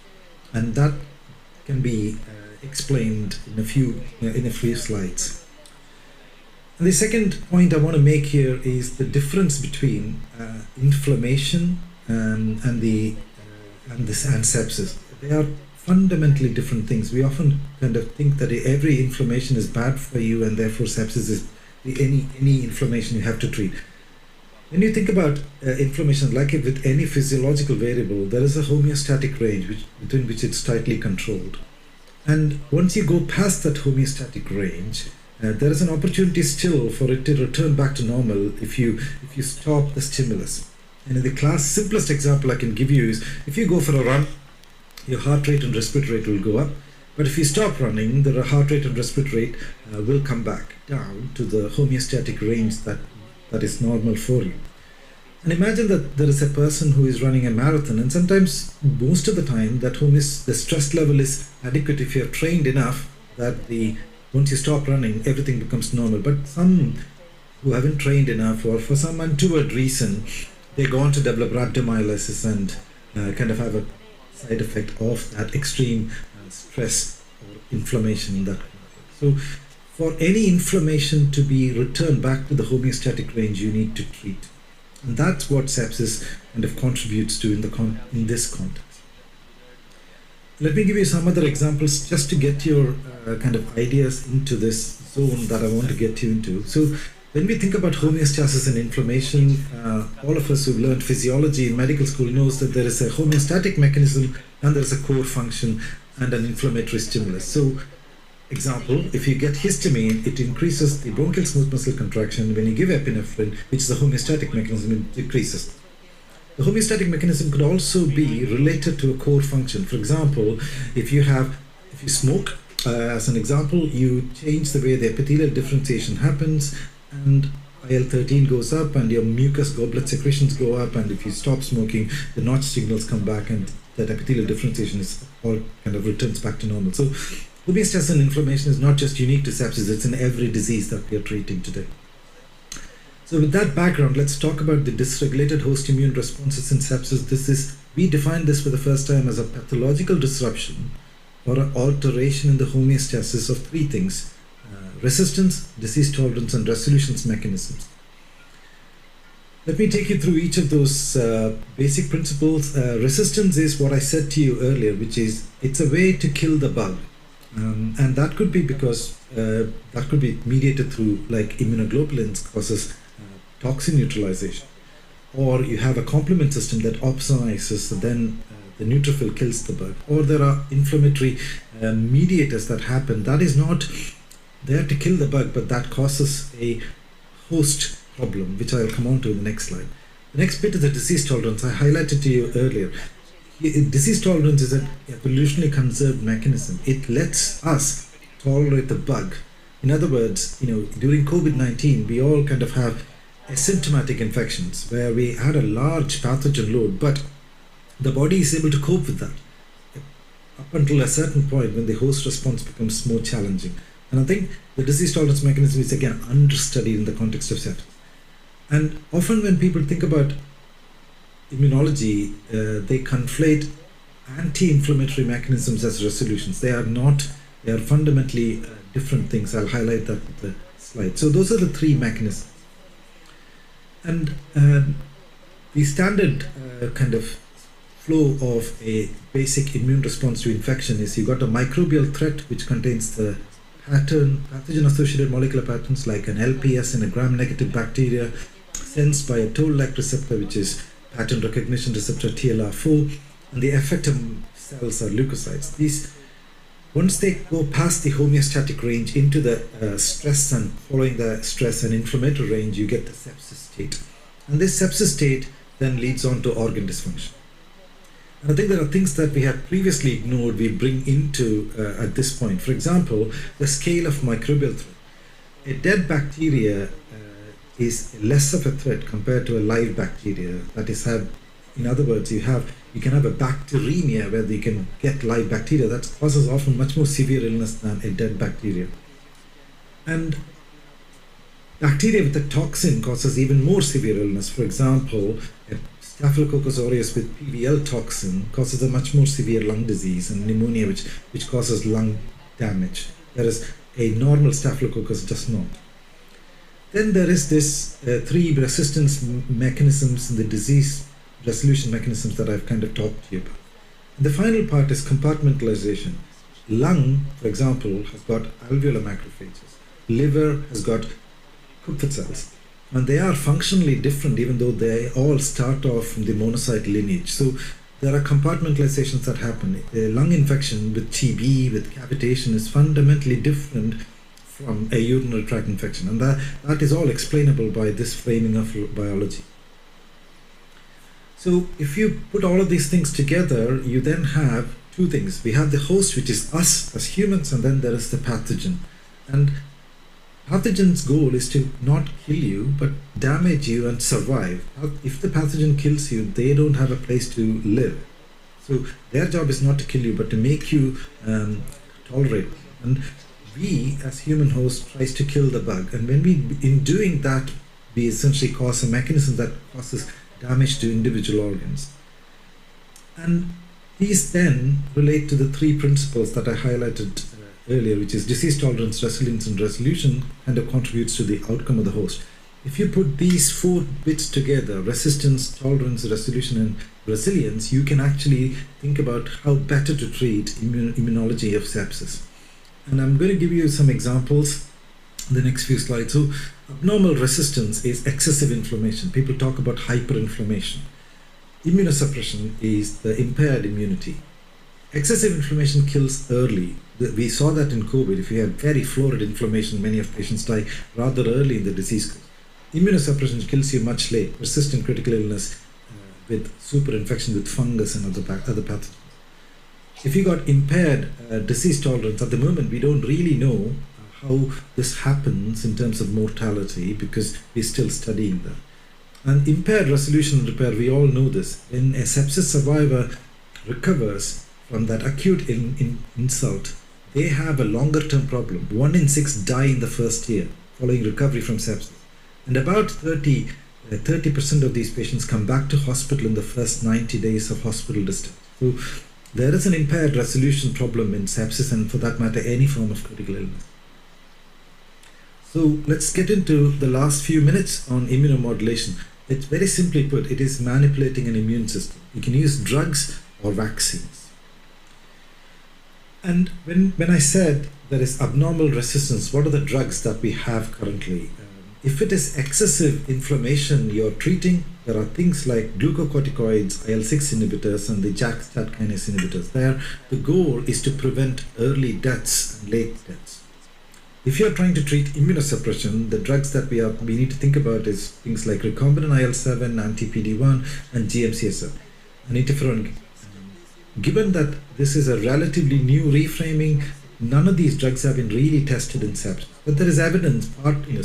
and that can be explained in a few slides. And the second point I want to make here is the difference between inflammation and sepsis. They are fundamentally different things. We often kind of think that every inflammation is bad for you, and therefore sepsis is any inflammation you have to treat. When you think about inflammation, like with any physiological variable, there is a homeostatic range within which it's tightly controlled. And once you go past that homeostatic range, there is an opportunity still for it to return back to normal if you stop the stimulus. And in the simplest example I can give you is, if you go for a run, your heart rate and respiratory rate will go up. But if you stop running, the heart rate and respiratory rate will come back down to the homeostatic range that is normal for you. And imagine that there is a person who is running a marathon, and sometimes, most of the time, the stress level is adequate if you're trained enough that once you stop running, everything becomes normal. But some who haven't trained enough, or for some untoward reason, they go on to develop rhabdomyolysis and kind of have a side effect of that extreme stress or inflammation. So for any inflammation to be returned back to the homeostatic range, you need to treat. And that's what sepsis kind of contributes to in this context. Let me give you some other examples just to get your kind of ideas into this zone that I want to get you into. So when we think about homeostasis and inflammation, all of us who've learned physiology in medical school knows that there is a homeostatic mechanism and there is a core function and an inflammatory stimulus. So, example, if you get histamine, it increases the bronchial smooth muscle contraction. When you give epinephrine, which is a homeostatic mechanism, it decreases. The homeostatic mechanism could also be related to a core function. For example, if you smoke, as an example, you change the way the epithelial differentiation happens, and IL-13 goes up and your mucus goblet secretions go up, and if you stop smoking, the notch signals come back and that epithelial differentiation is all kind of returns back to normal. So homeostasis and inflammation is not just unique to sepsis, it's in every disease that we are treating today. So with that background, let's talk about the dysregulated host immune responses in sepsis. We defined this for the first time as a pathological disruption or an alteration in the homeostasis of three things: resistance, disease tolerance, and resolution mechanisms. Let me take you through each of those basic principles. Resistance is what I said to you earlier, which is it's a way to kill the bug. And that could be because that could be mediated through, like, immunoglobulins causes toxin neutralization, or you have a complement system that opsonizes, then the neutrophil kills the bug, or there are inflammatory mediators that happen that is not there to kill the bug, but that causes a host problem, which I'll come on to in the next slide. The next bit is the disease tolerance. I highlighted to you earlier. Disease tolerance is an evolutionarily conserved mechanism. It lets us tolerate the bug. In other words, during COVID-19, we all kind of have asymptomatic infections where we had a large pathogen load, but the body is able to cope with that. up until a certain point when the host response becomes more challenging. And I think the disease tolerance mechanism is again understudied in the context of sepsis. And often when people think about immunology, they conflate anti-inflammatory mechanisms as resolutions. They are not, they are fundamentally different things. I'll highlight that with the slide. So those are the three mechanisms. And the standard kind of flow of a basic immune response to infection is you got a microbial threat which contains the pathogen-associated molecular patterns like an LPS and a gram-negative bacteria sensed by a toll-like receptor, which is pattern recognition receptor TLR4, and the effector cells are leukocytes. These, once they go past the homeostatic range into the stress and following the stress and inflammatory range, you get the sepsis state. And this sepsis state then leads on to organ dysfunction. And I think there are things that we had previously ignored we bring into at this point. For example, the scale of microbial threat. A dead bacteria is less of a threat compared to a live bacteria. That is, in other words, you can have a bacteremia where you can get live bacteria that causes often much more severe illness than a dead bacteria. And bacteria with a toxin causes even more severe illness. For example, a Staphylococcus aureus with PVL toxin causes a much more severe lung disease and pneumonia, which causes lung damage, whereas a normal Staphylococcus does not. Then there is this three resistance mechanisms in the disease resolution mechanisms that I've kind of talked to you about. And the final part is compartmentalization. Lung, for example, has got alveolar macrophages. Liver has got Kupffer cells. And they are functionally different even though they all start off from the monocyte lineage. So there are compartmentalizations that happen. A lung infection with TB, with cavitation is fundamentally different from a urinary tract infection. And that is all explainable by this framing of biology. So if you put all of these things together, you then have two things. We have the host, which is us as humans, and then there is the pathogen. And pathogen's goal is to not kill you, but damage you and survive. If the pathogen kills you, they don't have a place to live. So their job is not to kill you, but to make you tolerate. And we, as human host, tries to kill the bug. And when in doing that, we essentially cause a mechanism that causes damage to individual organs. And these then relate to the three principles that I highlighted earlier, which is disease tolerance, resilience, and resolution, kind of contributes to the outcome of the host. If you put these four bits together, resistance, tolerance, resolution, and resilience, you can actually think about how better to treat immunology of sepsis. And I'm going to give you some examples in the next few slides. So abnormal resistance is excessive inflammation. People talk about hyperinflammation. Immunosuppression is the impaired immunity. Excessive inflammation kills early. We saw that in COVID. If you have very florid inflammation, many of patients die rather early in the disease course. Immunosuppression kills you much late. Persistent critical illness with superinfection with fungus and other pathogens. If you got impaired disease tolerance, at the moment we don't really know how this happens in terms of mortality because we're still studying that. And impaired resolution and repair, we all know this. When a sepsis survivor recovers from that acute insult, they have a longer term problem. 1 in 6 die in the first year following recovery from sepsis. And about 30% of these patients come back to hospital in the first 90 days of hospital discharge. So there is an impaired resolution problem in sepsis and for that matter any form of critical illness. So let's get into the last few minutes on immunomodulation. It's very simply put, it is manipulating an immune system. You can use drugs or vaccines. And when I said there is abnormal resistance, what are the drugs that we have currently? If it is excessive inflammation you're treating, there are things like glucocorticoids, IL-6 inhibitors, and the JAK-STAT kinase inhibitors. There, the goal is to prevent early deaths and late deaths. If you're trying to treat immunosuppression, the drugs that we need to think about is things like recombinant IL-7, anti-PD-1, and GM-CSF, and interferon. Given that this is a relatively new reframing, none of these drugs have been really tested in sepsis. But there is evidence,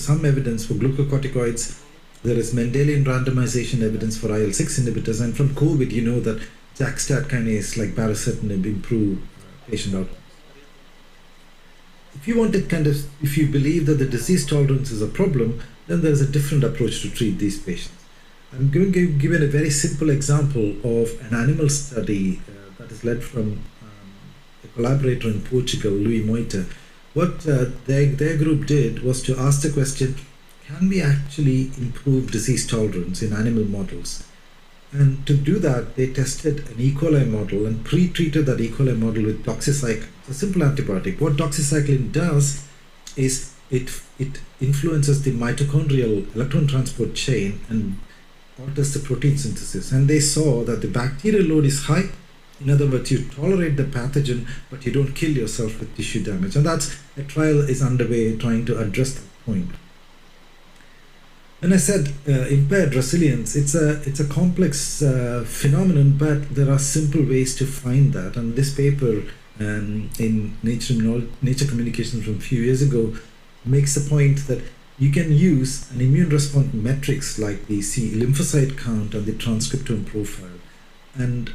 some evidence for glucocorticoids. There is Mendelian randomization evidence for IL-6 inhibitors, and from COVID, you know that JAK-STAT kinase like baricitinib improve patient outcomes. If you believe that the disease tolerance is a problem, then there is a different approach to treat these patients. I'm going to give a very simple example of an animal study that is led from a collaborator in Portugal, Luís Moita. What their group did was to ask the question, can we actually improve disease tolerance in animal models? And to do that, they tested an E. coli model and pre-treated that E. coli model with doxycycline, a simple antibiotic. What doxycycline does is it influences the mitochondrial electron transport chain and alters the protein synthesis. And they saw that the bacterial load is high. In other words, you tolerate the pathogen, but you don't kill yourself with tissue damage. And that's a trial is underway trying to address that point. When I said impaired resilience, it's a complex phenomenon, but there are simple ways to find that. And this paper in Nature Communications from a few years ago makes the point that you can use an immune response metrics like the lymphocyte count and the transcriptome profile. And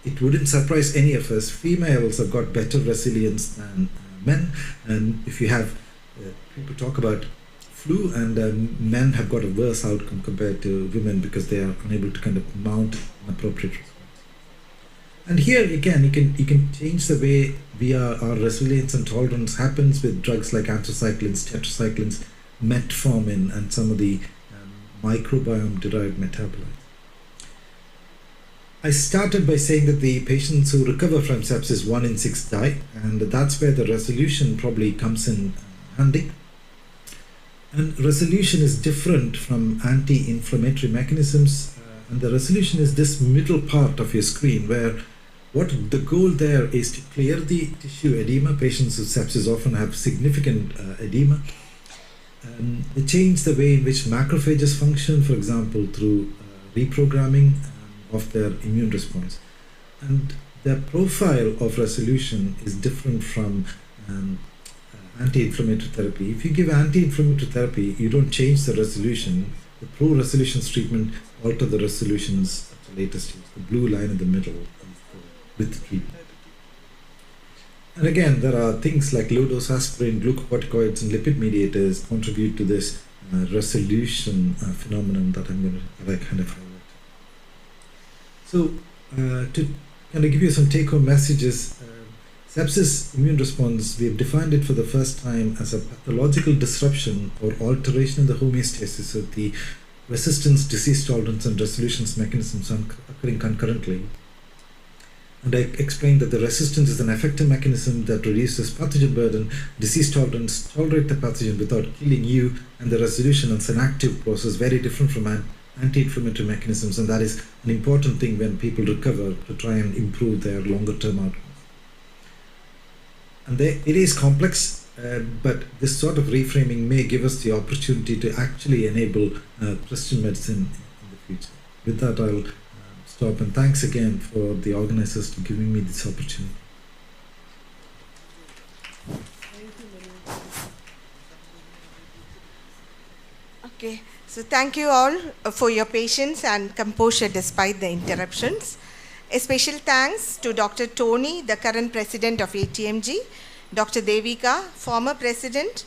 it wouldn't surprise any of us, females have got better resilience than men. And if you have people talk about flu, and men have got a worse outcome compared to women because they are unable to kind of mount an appropriate response. And here again, you can change the way our resilience and tolerance happens with drugs like anthracyclines, tetracyclines, metformin, and some of the microbiome-derived metabolites. I started by saying that the patients who recover from sepsis, 1 in 6 die, and that's where the resolution probably comes in handy. And resolution is different from anti-inflammatory mechanisms, and the resolution is this middle part of your screen where what the goal there is to clear the tissue edema. Patients with sepsis often have significant edema. They change the way in which macrophages function, for example, through reprogramming of their immune response. And the profile of resolution is different from anti-inflammatory therapy. If you give anti-inflammatory therapy, you don't change the resolution. The pro-resolutions treatment alter the resolutions at the later stage. The blue line in the middle with the treatment. And again, there are things like low-dose aspirin, glucocorticoids, and lipid mediators contribute to this resolution phenomenon that I'm going to kind of highlight. So to kind of give you some take-home messages, sepsis immune response, we have defined it for the first time as a pathological disruption or alteration in the homeostasis of the resistance, disease tolerance, and resolutions mechanisms occurring concurrently. And I explained that the resistance is an effective mechanism that reduces pathogen burden, disease tolerance, tolerate the pathogen without killing you, and the resolution is an active process, very different from anti-inflammatory mechanisms, and that is an important thing when people recover to try and improve their longer-term outcomes. And it is complex, but this sort of reframing may give us the opportunity to actually enable precision medicine in the future. With that, I'll stop, and thanks again for the organizers to giving me this opportunity. Okay, so thank you all for your patience and composure despite the interruptions. A special thanks to Dr. Tony, the current president of ATMG, Dr. Devika, former president,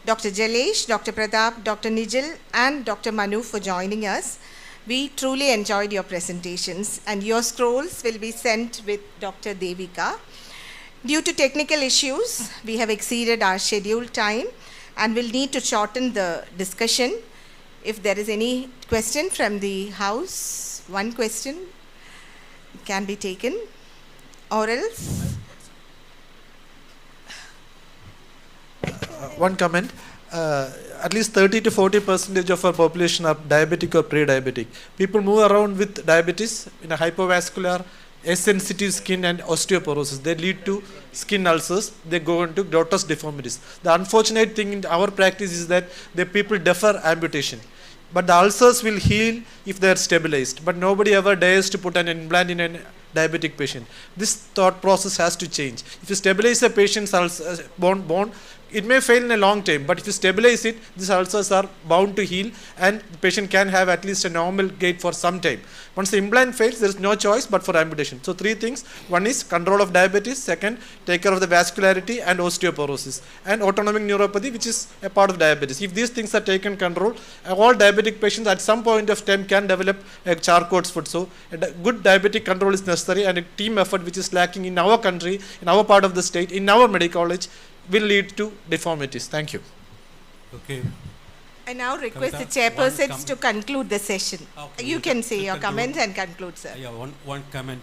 Dr. Jalesh, Dr. Pratap, Dr. Nijal, and Dr. Manu for joining us. We truly enjoyed your presentations, and your scrolls will be sent with Dr. Devika. Due to technical issues, we have exceeded our scheduled time and will need to shorten the discussion. If there is any question from the house, one question can be taken, or else one comment. At least 30 to 40% of our population are diabetic or pre-diabetic. People move around with diabetes in a hypovascular, sensitive skin and osteoporosis. They lead to skin ulcers. They go into grotesque deformities. The unfortunate thing in our practice is that the people defer amputation. But the ulcers will heal if they are stabilized. But nobody ever dares to put an implant in a diabetic patient. This thought process has to change. If you stabilize a patient's bone, It may fail in a long time, but if you stabilize it, these ulcers are bound to heal and the patient can have at least a normal gait for some time. Once the implant fails, there is no choice but for amputation. So 3 things. One is control of diabetes. Second, take care of the vascularity and osteoporosis. And autonomic neuropathy, which is a part of diabetes. If these things are taken control, all diabetic patients at some point of time can develop a Charcot's foot. So a good diabetic control is necessary, and a team effort which is lacking in our country, in our part of the state, in our medical college, will lead to deformities. Thank you. Okay. I now request the chairpersons to conclude the session. Okay, you can say your comments and conclude, sir. Yeah, one comment.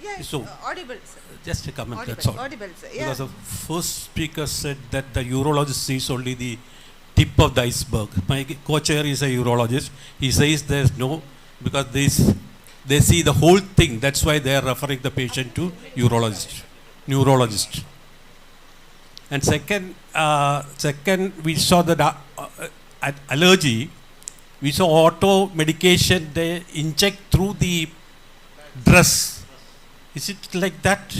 Yes, so, audible, sir. Just a comment, Audible, that's all. audible, sir. Yeah. Because the first speaker said that the urologist sees only the tip of the iceberg. My co-chair is a urologist. He says there's no, because they see the whole thing. That's why they are referring the patient to neurologist. And second, we saw the allergy. We saw auto medication. They inject through the dress. Is it like that?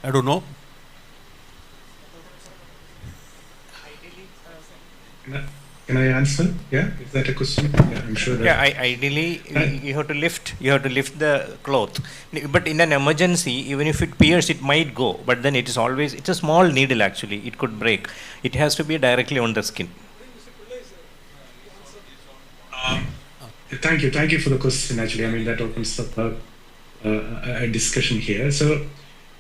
I don't know. Can I answer? Yeah, is that a question? Yeah, I'm sure that. Yeah, ideally you have to lift the cloth. But in an emergency, even if it pierces, it might go. But then it's a small needle actually. It could break. It has to be directly on the skin. Thank you for the question. Actually, I mean that opens up a discussion here. So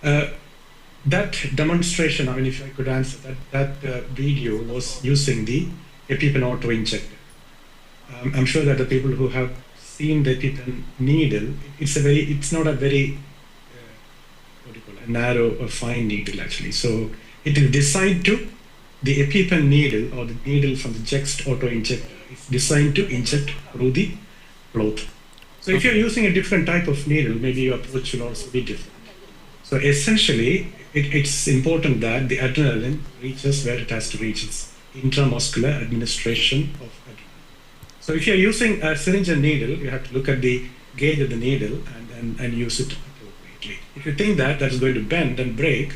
that demonstration, I mean, if I could answer that video was using the EpiPen auto injector. I'm sure that the people who have seen the EpiPen needle, it's not a very a narrow or fine needle actually. So it is designed to, the EpiPen needle or the needle from the Jext auto injector is designed to inject through the cloth. So if you're using a different type of needle, maybe your approach will also be different. So essentially, it's important that the adrenaline reaches where it has to reach. It's intramuscular administration of adrenaline. So if you're using a syringe and needle, you have to look at the gauge of the needle and use it appropriately. If you think that is going to bend and break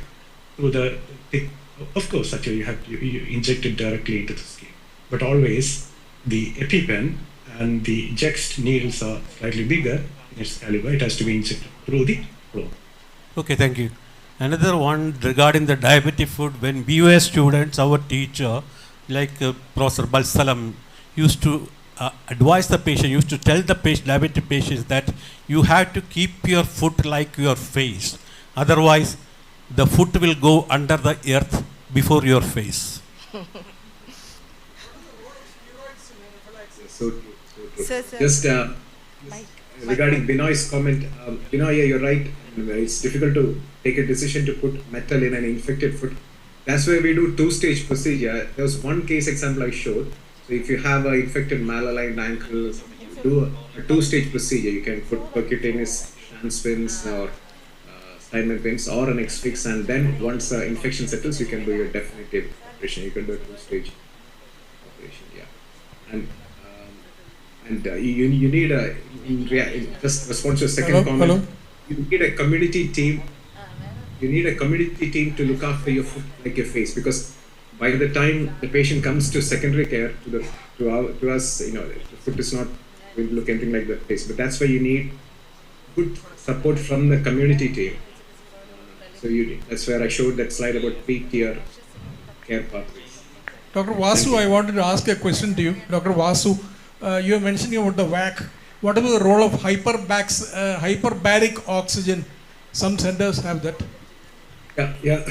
through the thick, of course, actually you inject it directly into the skin. But always the EpiPen and the Jext needles are slightly bigger in its caliber. It has to be injected through the floor. Okay, thank you. Another one regarding the diabetic food. When we were students, our teacher, like Professor Balsalam, used to advise the patient, used to tell the diabetic patients that you have to keep your foot like your face. Otherwise, the foot will go under the earth before your face. So just regarding Binoy's comment, Binoy, yeah, you're right. It's difficult to take a decision to put metal in an infected foot. That's why we do two-stage procedure. There was one case example I showed. So if you have an infected malaligned ankle, you do a two-stage procedure. You can put percutaneous Schanz pins or Steinman pins or an X-fix, and then once the infection settles, you can do your definitive operation. You can do a two-stage operation, yeah. And you need just response to a second comment. Hello? You need a community team. You need a community team to look after your foot like your face, because by the time the patient comes to secondary care to us, the foot is not going to look anything like the face. But that's why you need good support from the community team. That's where I showed that slide about peak-tier care pathways. Dr. Vasu, I wanted to ask a question to you. Dr. Vasu, you were mentioning about the VAC. What about the role of hyperbaric oxygen? Some centers have that. Yeah.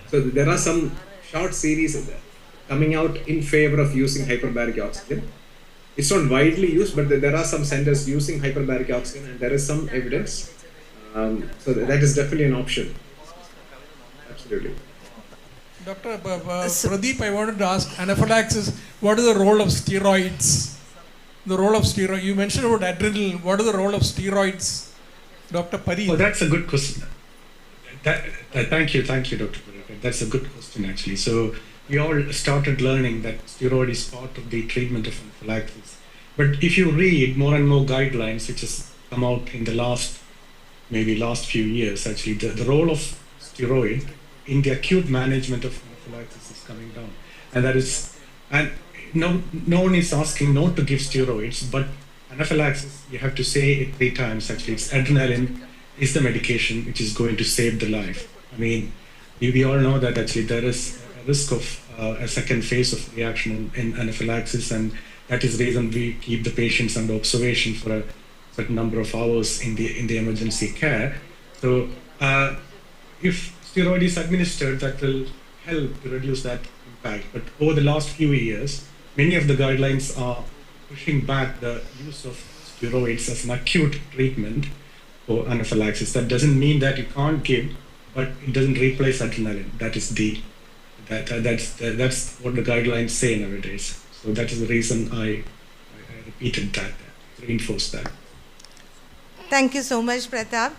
So there are some short series coming out in favor of using hyperbaric oxygen. It's not widely used, but there are some centers using hyperbaric oxygen, and there is some evidence. So that is definitely an option. Absolutely. Dr. Pradeep, I wanted to ask anaphylaxis. What is the role of steroids? You mentioned about adrenaline. What is the role of steroids, Dr. Pari? Oh, that's a good question. Thank you, Dr. Pari. That's a good question, actually. So we all started learning that steroid is part of the treatment of anaphylaxis. But if you read more and more guidelines, which has come out in the last few years, actually, the role of steroid in the acute management of anaphylaxis is coming down. And that is, and no one is asking not to give steroids, but anaphylaxis, you have to say it 3 times actually. It's adrenaline is the medication which is going to save the life. I mean, we all know that actually there is a risk of a second phase of reaction in anaphylaxis, and that is the reason we keep the patients under observation for a certain number of hours in the emergency care. So if steroid is administered, that will help to reduce that impact. But over the last few years, many of the guidelines are pushing back the use of steroids as an acute treatment for anaphylaxis. That doesn't mean that you can't give, but it doesn't replace adrenaline. That is that's what the guidelines say nowadays. So that is the reason I repeated that, reinforced that. Thank you so much, Pratap.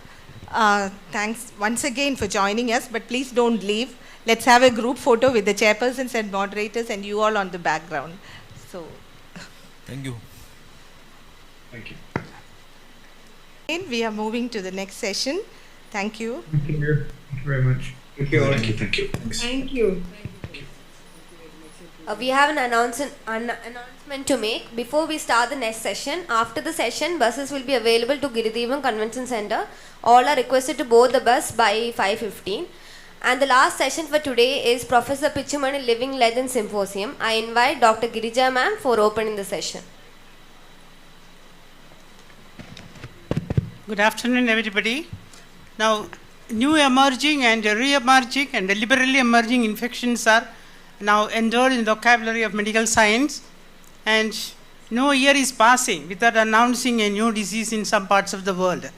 Thanks once again for joining us, but please don't leave. Let's have a group photo with the chairpersons and moderators and you all on the background. So, thank you. Thank you. We are moving to the next session. Thank you. Thank you. Thank you very much. Thank you all. Thank you. Thank you. Thank you. We have an announcement to make. Before we start the next session, after the session, buses will be available to Giridevam Convention Center. All are requested to board the bus by 5:15. And the last session for today is Professor Pichumani Living Legend Symposium. I invite Dr. Girija ma'am for opening the session. Good afternoon, everybody. Now, new emerging and re-emerging and deliberately emerging infections are now entered in the vocabulary of medical science, and no year is passing without announcing a new disease in some parts of the world.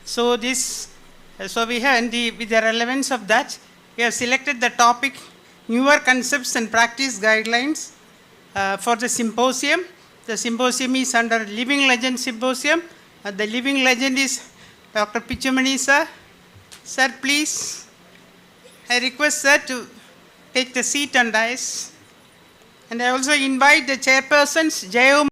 So we have, with the relevance of that, we have selected the topic newer concepts and practice guidelines for the symposium. The symposium is under Living Legend Symposium. The living legend is Dr. Pichumani sir. Sir, please, I request sir to take the seat on dais. And I also invite the chairpersons, Jayom